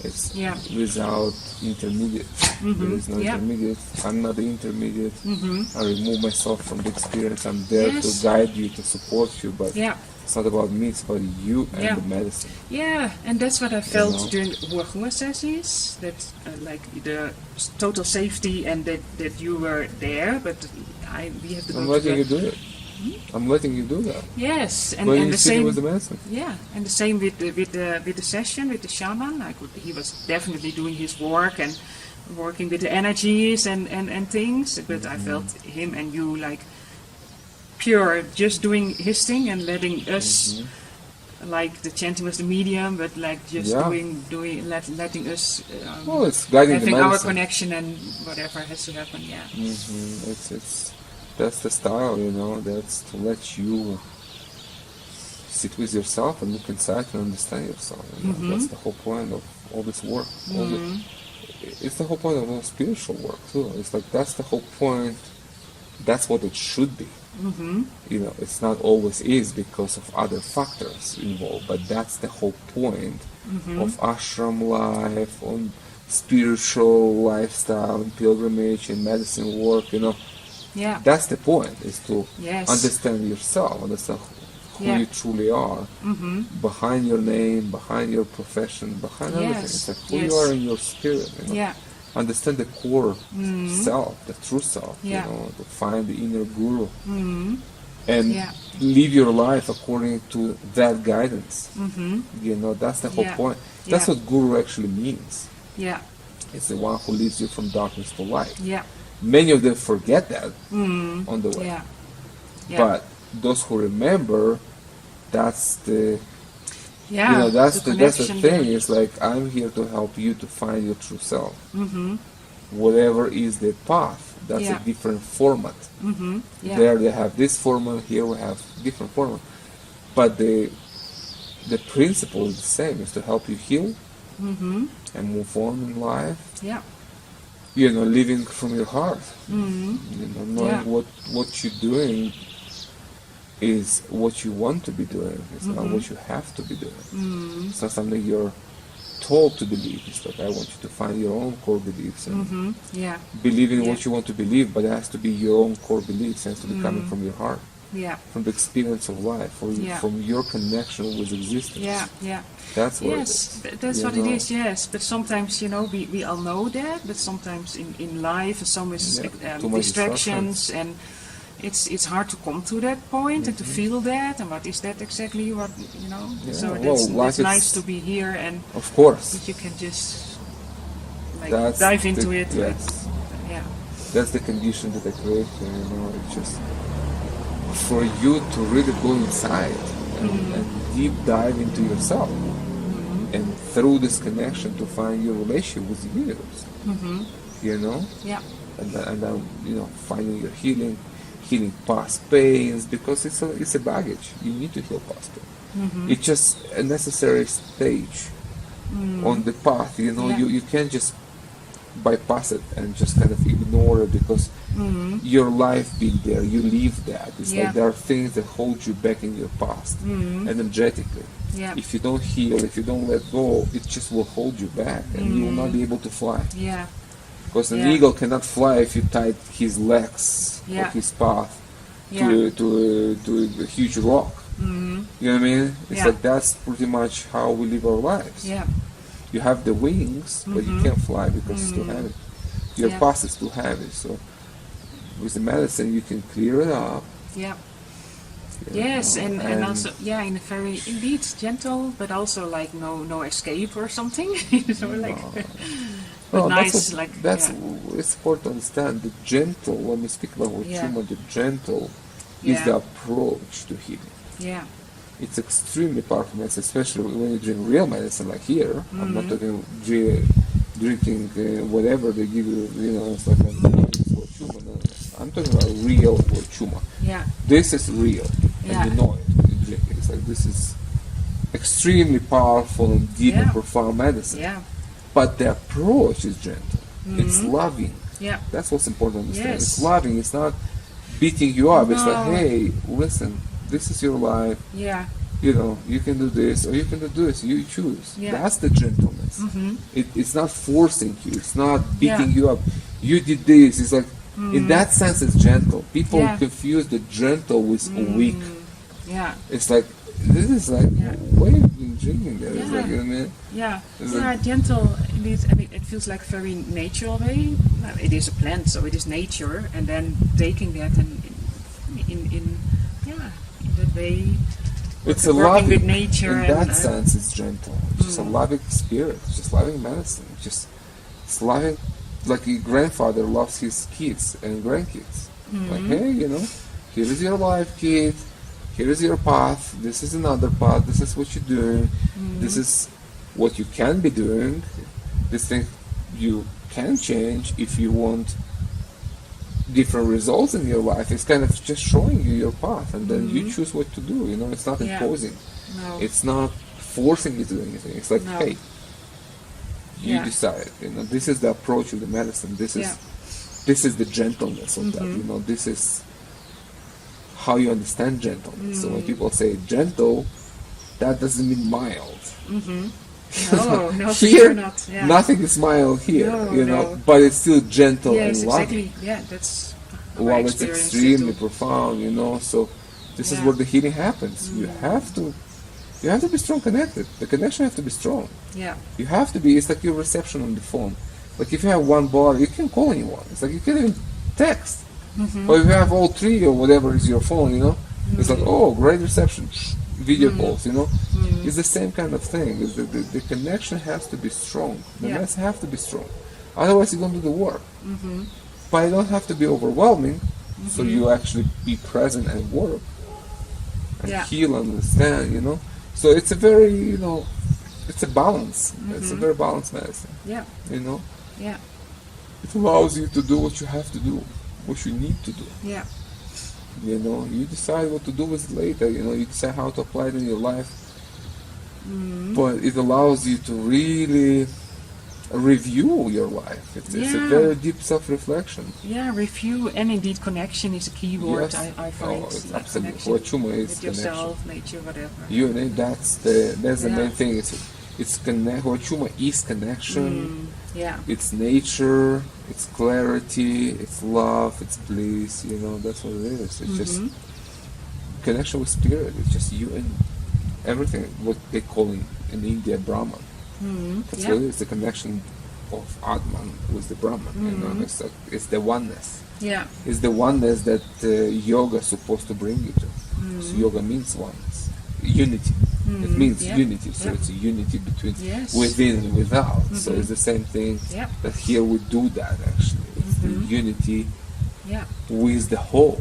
It's without intermediate. There is no intermediate. I'm not the intermediate. I remove myself from the experience. I'm there to guide you, to support you, but it's not about me, it's about you and the medicine. Yeah, and that's what I felt during the Huachuma sessions, that like the total safety, and that you were there, but we have to go I'm letting you do it. I'm letting you do that. Yes, and the same with the medicine. Yeah, and the same with the session with the shaman. He was definitely doing his work and working with the energies and things, but I felt him and you like pure, just doing his thing and letting us, like the chanting was the medium, but like just letting us it's guiding having the our medicine. connection and whatever has to happen. Yeah. It's that's the style, you know. That's to let you sit with yourself and look inside and understand yourself. You know? That's the whole point of all this work. It's the whole point of all spiritual work too. It's like that's the whole point. That's what it should be. You know, it's not always is because of other factors involved, but that's the whole point of ashram life, on spiritual lifestyle, and pilgrimage, and medicine work. You know, that's the point: is to understand yourself, understand who you truly are, behind your name, behind your profession, behind everything. It's like who you are in your spirit. You know? Understand the core self, the true self, you know, to find the inner guru and live your life according to that guidance. You know, that's the whole point. That's what guru actually means. It's the one who leads you from darkness to light. Many of them forget that on the way. But those who remember, that's the you know, that's the thing. It's like, I'm here to help you to find your true self. Whatever is the path, that's a different format. There they have this format, here we have different format. But the principle is the same, is to help you heal and move on in life. living from your heart. Knowing what you're doing is what you want to be doing. It's not what you have to be doing. It's not something you're told to believe. It's like, I want you to find your own core beliefs and believe in what you want to believe, but it has to be your own core beliefs. It has to be coming from your heart, from the experience of life, or from your connection with existence. That's what it is. That's what it is, yes. But sometimes, we all know that, but sometimes in life, some is distractions, and it's hard to come to that point and to feel that, and what is that exactly, what, so that's nice to be here, and of course that you can just dive into it. That's the condition that I create, it's just for you to really go inside and deep dive into yourself, and through this connection to find your relationship with the universe, and finding your healing past pains, because it's a baggage. You need to heal past pain. It's just a necessary stage on the path. You can't just bypass it and just kind of ignore it, because your life being there, you live that. It's like there are things that hold you back in your past energetically. If you don't heal, if you don't let go, it just will hold you back, and you will not be able to fly. Because an eagle cannot fly if you tie his legs or his path to a huge rock. You know what I mean? It's like that's pretty much how we live our lives. You have the wings, but you can't fly because it's too heavy. Your path is too heavy. So with the medicine, you can clear it up. Yes, and also in a very indeed gentle, but also like no escape or something. Nice, it's important to understand the gentle. When we speak about Huachuma, the gentle is the approach to healing. It's extremely powerful, especially when you drink real medicine like here. I'm not talking drinking whatever they give you, it's like Huachuma. No. I'm talking about real Huachuma. This is real, and you know it when you drink it. It's like this is extremely powerful and deep and profound medicine. But the approach is gentle. It's loving. That's what's important to understand. It's loving. It's not beating you up. It's like, hey, listen, this is your life. You can do this or you can do this. You choose. That's the gentleness. It's not forcing you. It's not beating you up. You did this. It's like, in that sense, it's gentle. People confuse the gentle with weak. It's like, this is like, why have you been drinking that? It's like, gentle. Indeed, and it feels like very natural way. It is a plant, so it is nature, and then taking that and in that way. It's a loving with nature. In that sense, it's gentle. It's just a loving spirit. It's just loving medicine. It's loving, like your grandfather loves his kids and grandkids. Like, hey, here is your life, kid. Here is your path. This is another path. This is what you're doing. This is what you can be doing. This thing you can change if you want different results in your life. It's kind of just showing you your path, and then you choose what to do. It's not imposing. It's not forcing you to do anything. It's like, hey, you decide. This is the approach of the medicine. This is the gentleness of that. This is how you understand gentleness. So when people say gentle, that doesn't mean mild. No, here, sure not. Nothing is mild here, but it's still gentle and loving. Exactly. That's while it's extremely profound, So this is where the healing happens. You have to be strong connected. The connection has to be strong. You have to be. It's like your reception on the phone. Like if you have one bar, you can call anyone. It's like you can even text. Or if you have all three or whatever is your phone, it's like, oh, great reception, video calls, It's the same kind of thing. The connection has to be strong. The mess have to be strong. Otherwise, you don't do the work. But it don't have to be overwhelming, so you actually be present and work and heal and understand, So it's a very, it's a balance. It's a very balanced medicine. It allows you to do what you have to do. What you need to do. You decide what to do with it later. You decide how to apply it in your life. But it allows you to really review your life. It's a very deep self-reflection. Yeah, review and indeed connection is a key word. Yes. I find. It's absolutely. Huachuma is with yourself, nature, whatever. You and that's the main thing. It's connect. Huachuma is connection. It's nature. It's clarity. It's love. It's bliss. That's what it is. It's just connection with spirit. It's just you and everything. What they call in India Brahman. That's what it is. The connection of Atman with the Brahman. It's the oneness. Yeah. It's the oneness that yoga is supposed to bring you to. So yoga means oneness, unity. It means unity. So it's a unity between within and without. So it's the same thing that here we do that actually. It's the unity with the whole.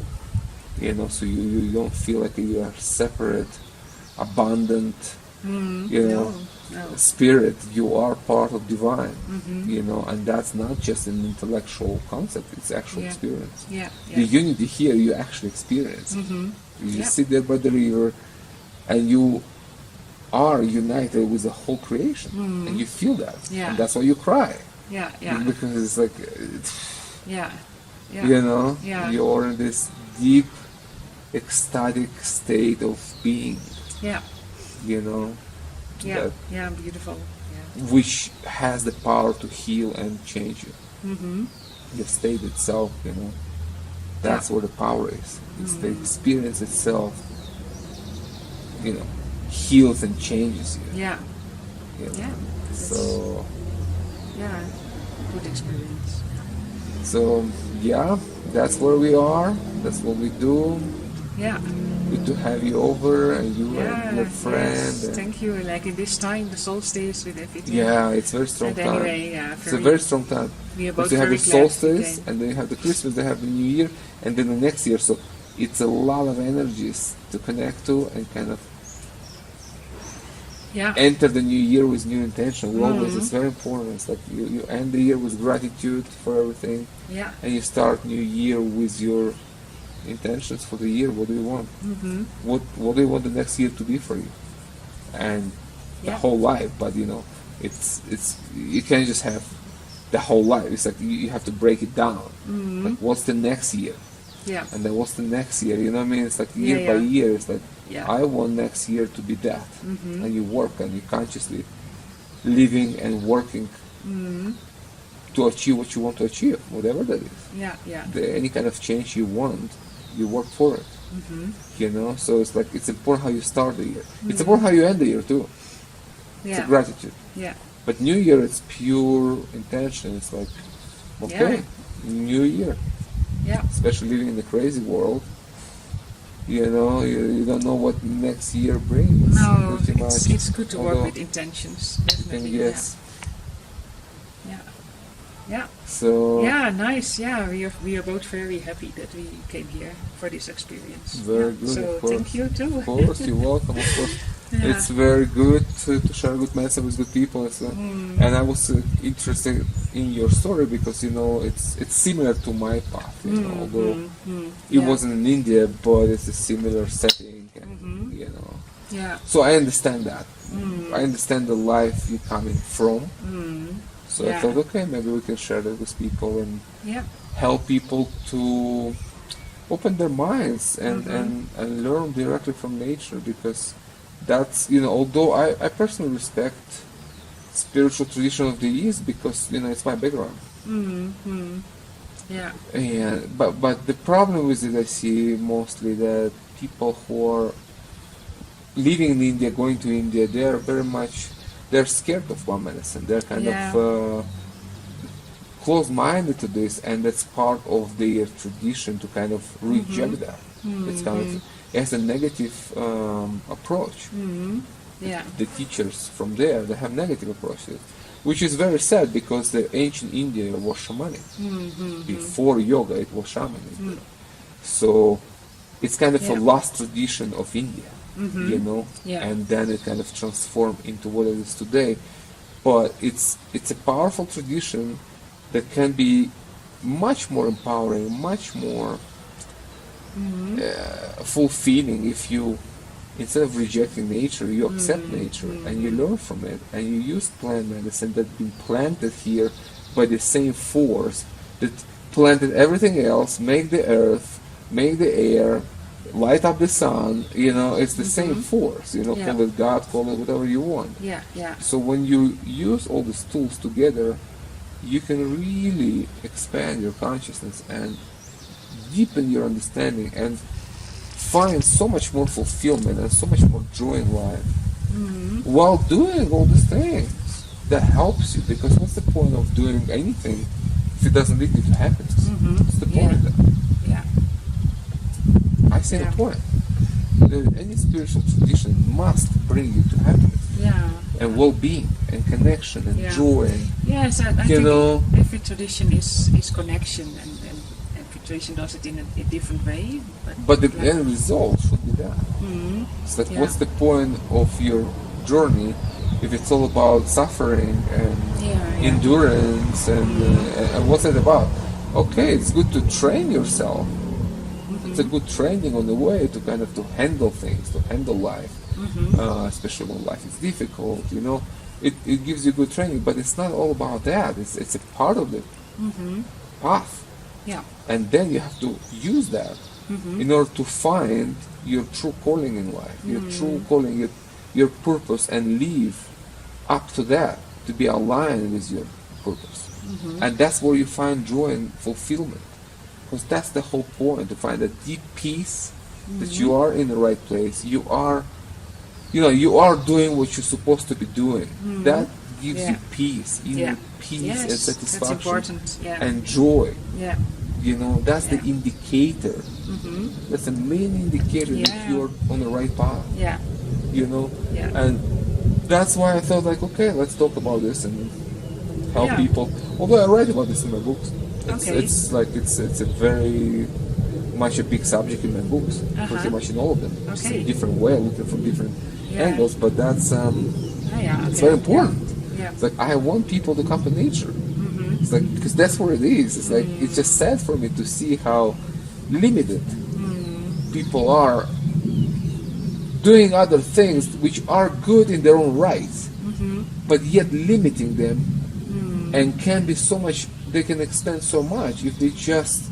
So you don't feel like you are separate, abundant. No. Spirit. You are part of divine. And that's not just an intellectual concept. It's actual experience. The unity here you actually experience. You sit there by the river, and you are united with the whole creation, and you feel that, and that's why you cry. Because it's like, you're in this deep, ecstatic state of being. Beautiful. Which has the power to heal and change you. The state itself, that's where the power is. It's the experience itself, heals and changes you. So. Good experience. So that's where we are. That's what we do. Good to have you over, and you and your friend. Yes, thank you. Like in this time, the solstice with everything. It's a very strong time. Anyway, it's a very strong time. We are both because you have the solstice, and then you have the Christmas, they have the New Year, and then the next year. So it's a lot of energies to connect to and kind of enter the new year with new intention. Always, it's very important. It's like you end the year with gratitude for everything, and you start new year with your intentions for the year. What do you want? What do you want the next year to be for you? And the whole life. But it's you can't just have the whole life. It's like you have to break it down. Like what's the next year? And then what's the next year? You know what I mean? It's like year by year. It's like I want next year to be that. And you work and you consciously living and working to achieve what you want to achieve, whatever that is. Any kind of change you want, you work for it. So it's like it's important how you start the year. It's important how you end the year too. It's a gratitude. But New Year, it's pure intention. It's like, okay, New Year. Especially living in the crazy world. You don't know what next year brings. No, it's good to work with intentions. Definitely. Yes. Yeah. So. Nice. We are both very happy that we came here for this experience. Very good. So thank you too. Of course, you're welcome. Of course. It's very good to share good message with good people. And I was interested in your story because it's similar to my path. Although it wasn't in India, but it's a similar setting. And, So I understand that. I understand the life you're coming from. So I thought, okay, maybe we can share that with people and help people to open their minds and learn directly from nature, because that's, although I personally respect spiritual tradition of the East because, it's my background. But the problem with it, I see mostly that people who are living in India, going to India, they're scared of one medicine. They're kind of close-minded to this, and that's part of their tradition to kind of reject that. It's kind of has a negative approach. The teachers from there, they have negative approaches, which is very sad because the ancient India was shamanic. Before yoga, it was shamanism. So it's kind of a lost tradition of India. And then it kind of transformed into what it is today. But it's a powerful tradition that can be much more empowering, much more fulfilling if you instead of rejecting nature, you accept nature and you learn from it, and you use plant medicine that's been planted here by the same force that planted everything else, make the earth, make the air, light up the sun. It's the same force. Call it God, call it whatever you want. So when you use all these tools together, you can really expand your consciousness and deepen your understanding and find so much more fulfillment and so much more joy in life while doing all these things that helps you. Because what's the point of doing anything if it doesn't lead you to happiness? What's the point of that? I see the point. Any spiritual tradition must bring you to happiness and well-being and connection and joy. Yes, I think every tradition is connection, and every tradition does it in a different way. But the end result should be that. It's like, what's the point of your journey if it's all about suffering and endurance and what's it about? Okay, it's good to train yourself. It's a good training on the way to kind of to handle things, to handle life, especially when life is difficult. It gives you good training, but it's not all about that. It's a part of the path, and then you have to use that in order to find your true calling in life, your true calling, your purpose, and live up to that, to be aligned with your purpose, and that's where you find joy and fulfillment. Because that's the whole point, to find a deep peace that you are in the right place. You are doing what you're supposed to be doing. That gives you peace, inner peace and satisfaction and joy. That's the indicator. That's the main indicator that you are on the right path. And that's why I thought, like, okay, let's talk about this and help people. Although I write about this in my books. It's a very much a big subject in my books, pretty much in all of them. It's a different way, looking from different angles, but that's it's very important. It's like, I want people to come to nature. It's like, because that's where it is. It's like, it's just sad for me to see how limited people are doing other things which are good in their own rights, but yet limiting them, and can be so much. They can expand so much if they just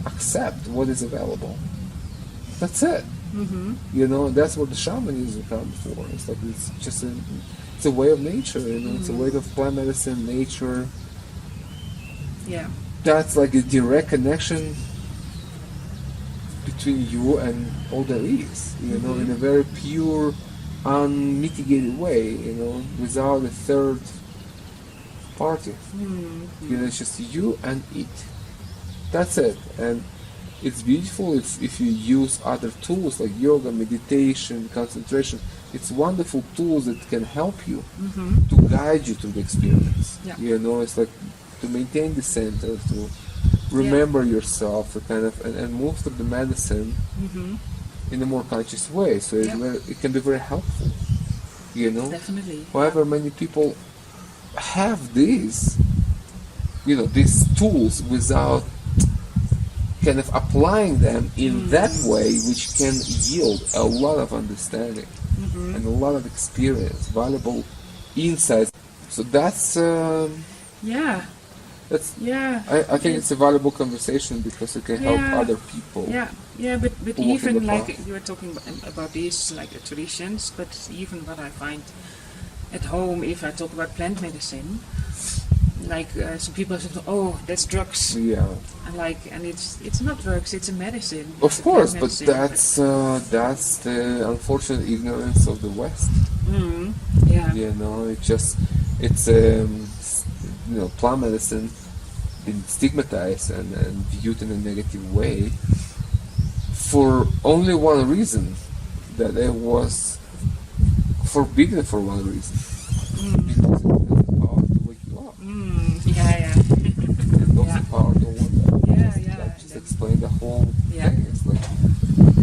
accept what is available. That's it. That's what the shamanism comes for. It's like, it's just it's a way of nature. It's a way of plant medicine, nature. That's like a direct connection between you and all there is. In a very pure, unmitigated way. Without a third party. It's just you and it. That's it. And it's beautiful if you use other tools like yoga, meditation, concentration. It's wonderful tools that can help you to guide you through the experience. It's like to maintain the center, to remember yourself, to kind of and move through the medicine in a more conscious way. So it can be very helpful. Definitely. However, many people have these tools without kind of applying them in that way, which can yield a lot of understanding and a lot of experience, valuable insights. So that's I think it's a valuable conversation because it can help other people. But even like you were talking about these like traditions, but even what I find at home, if I talk about plant medicine, like some people say, "Oh, that's drugs." And it's not drugs; it's a medicine. Of course, but that's the unfortunate ignorance of the West. Plant medicine been stigmatized and viewed in a negative way for only one reason, that it was forbidden for one reason, because it has the power to wake you up. And those the power don't want that. Just explain the whole thing. It's like,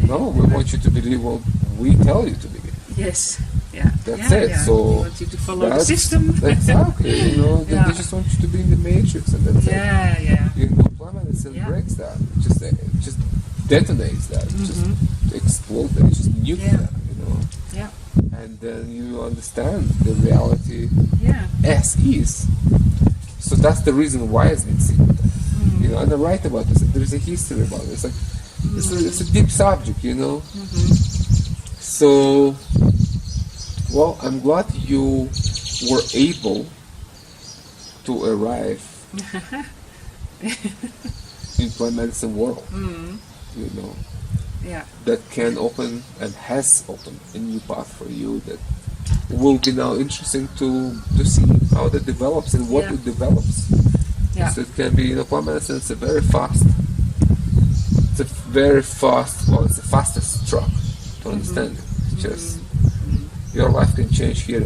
no, we want you to believe what we tell you to believe. Yes. That's it. So we want you to follow the system. Exactly. They just want you to be in the matrix, and that's it. Plant medicine breaks that. It just detonates that. It just explodes that. It just nukes that. and then you understand the reality Yeah. as is. So that's the reason why it's been secret. You know, and I write about this. There's a history about it. It's like it's a deep subject, you know. So, well, I'm glad you were able to arrive in plant medicine world. You know, Yeah. that can open and has opened a new path for you that will be now interesting to see how that develops and what it develops. Yeah. So it can be, you know, plant medicine is it's the fastest track to understand it. It's just, your life can change here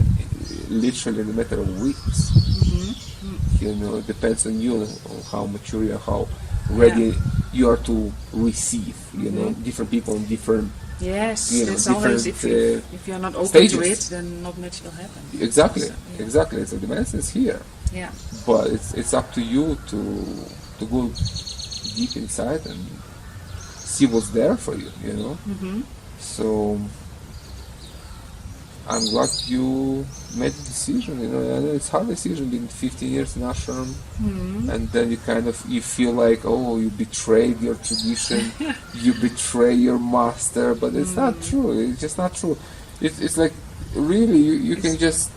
literally in a matter of weeks. You know, it depends on you, on how mature you are, how ready you are to receive, you know, different people in different, Yes, you know, it's always different, if you're not open stages. to it, then not much will happen. Exactly, So, exactly. So the medicine is here, Yeah. but it's up to you to go deep inside and see what's there for you, you know. So I'm glad you made the decision. You know, I know it's a hard decision, being 15 years in ashram, and then you feel like, oh, you betrayed your tradition, you betray your master, but it's not true. It's just not true. It's like really you can just.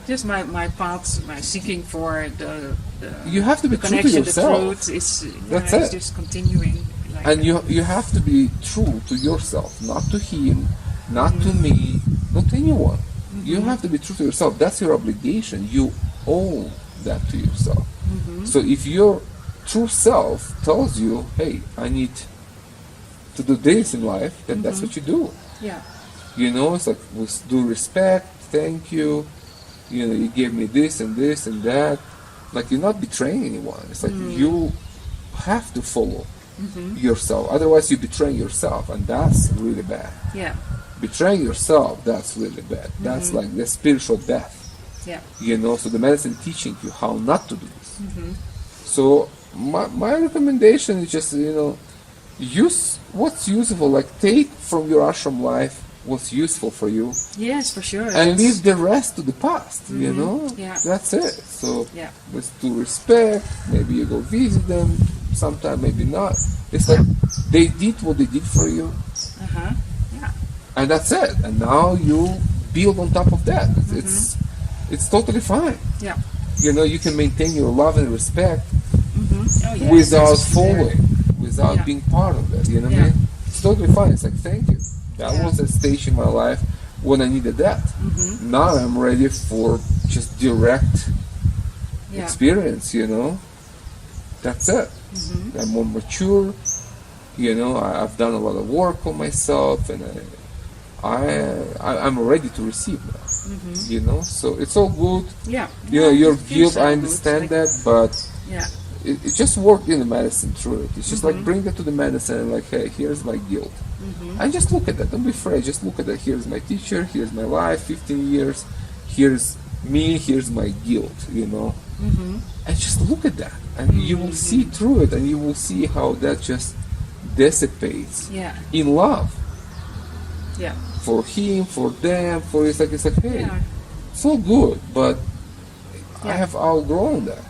Just my path, my seeking for the You have to be the true to connection, yourself. the truth is That's it's it. just continuing. Like And you have to be true to yourself, not to him, not to me, not to anyone. You have to be true to yourself. That's your obligation. You owe that to yourself. So if your true self tells you, hey, I need to do this in life, then that's what you do. Yeah. You know, it's like with due respect, thank you. You know, you gave me this and this and that. Like, you're not betraying anyone. It's like you have to follow yourself. Otherwise, you're betraying yourself, and that's really bad. Yeah. Betraying yourself, that's really bad. That's like the spiritual death. Yeah. You know, so the medicine teaching you how not to do this. So my recommendation is just, you know, use what's useful. Like, take from your ashram life what's useful for you, Yes, for sure. and leave the rest to the past. You know, Yeah. that's it. So Yeah. with due respect, maybe you go visit them sometime, maybe not. It's like they did what they did for you, Yeah. and that's it. And now you build on top of that. It's totally fine. Yeah. You know, you can maintain your love and respect Oh, yes, without that's there. following, without Yeah. being part of it. You know what I Yeah. mean? It's totally fine. It's like, thank you. That Yeah. was a stage in my life when I needed that. Now I'm ready for just direct Yeah. experience, you know. That's it. I'm more mature. You know, I've done a lot of work on myself, and I'm ready to receive now. You know, so it's all good. Yeah. You know, your It feels guilt, I so understand good. that, but Yeah. it just worked in the medicine through it. It's just like, bring that to the medicine and like, hey, here's my guilt. And just look at that. Don't be afraid. Just look at that. Here's my teacher. Here's my life, 15 years. Here's me. Here's my guilt, you know. And just look at that. And you will see through it, and you will see how that just dissipates Yeah. in love. Yeah. For him, for them, for it's like, hey, Yeah. it's all good, but I Yeah. have outgrown that.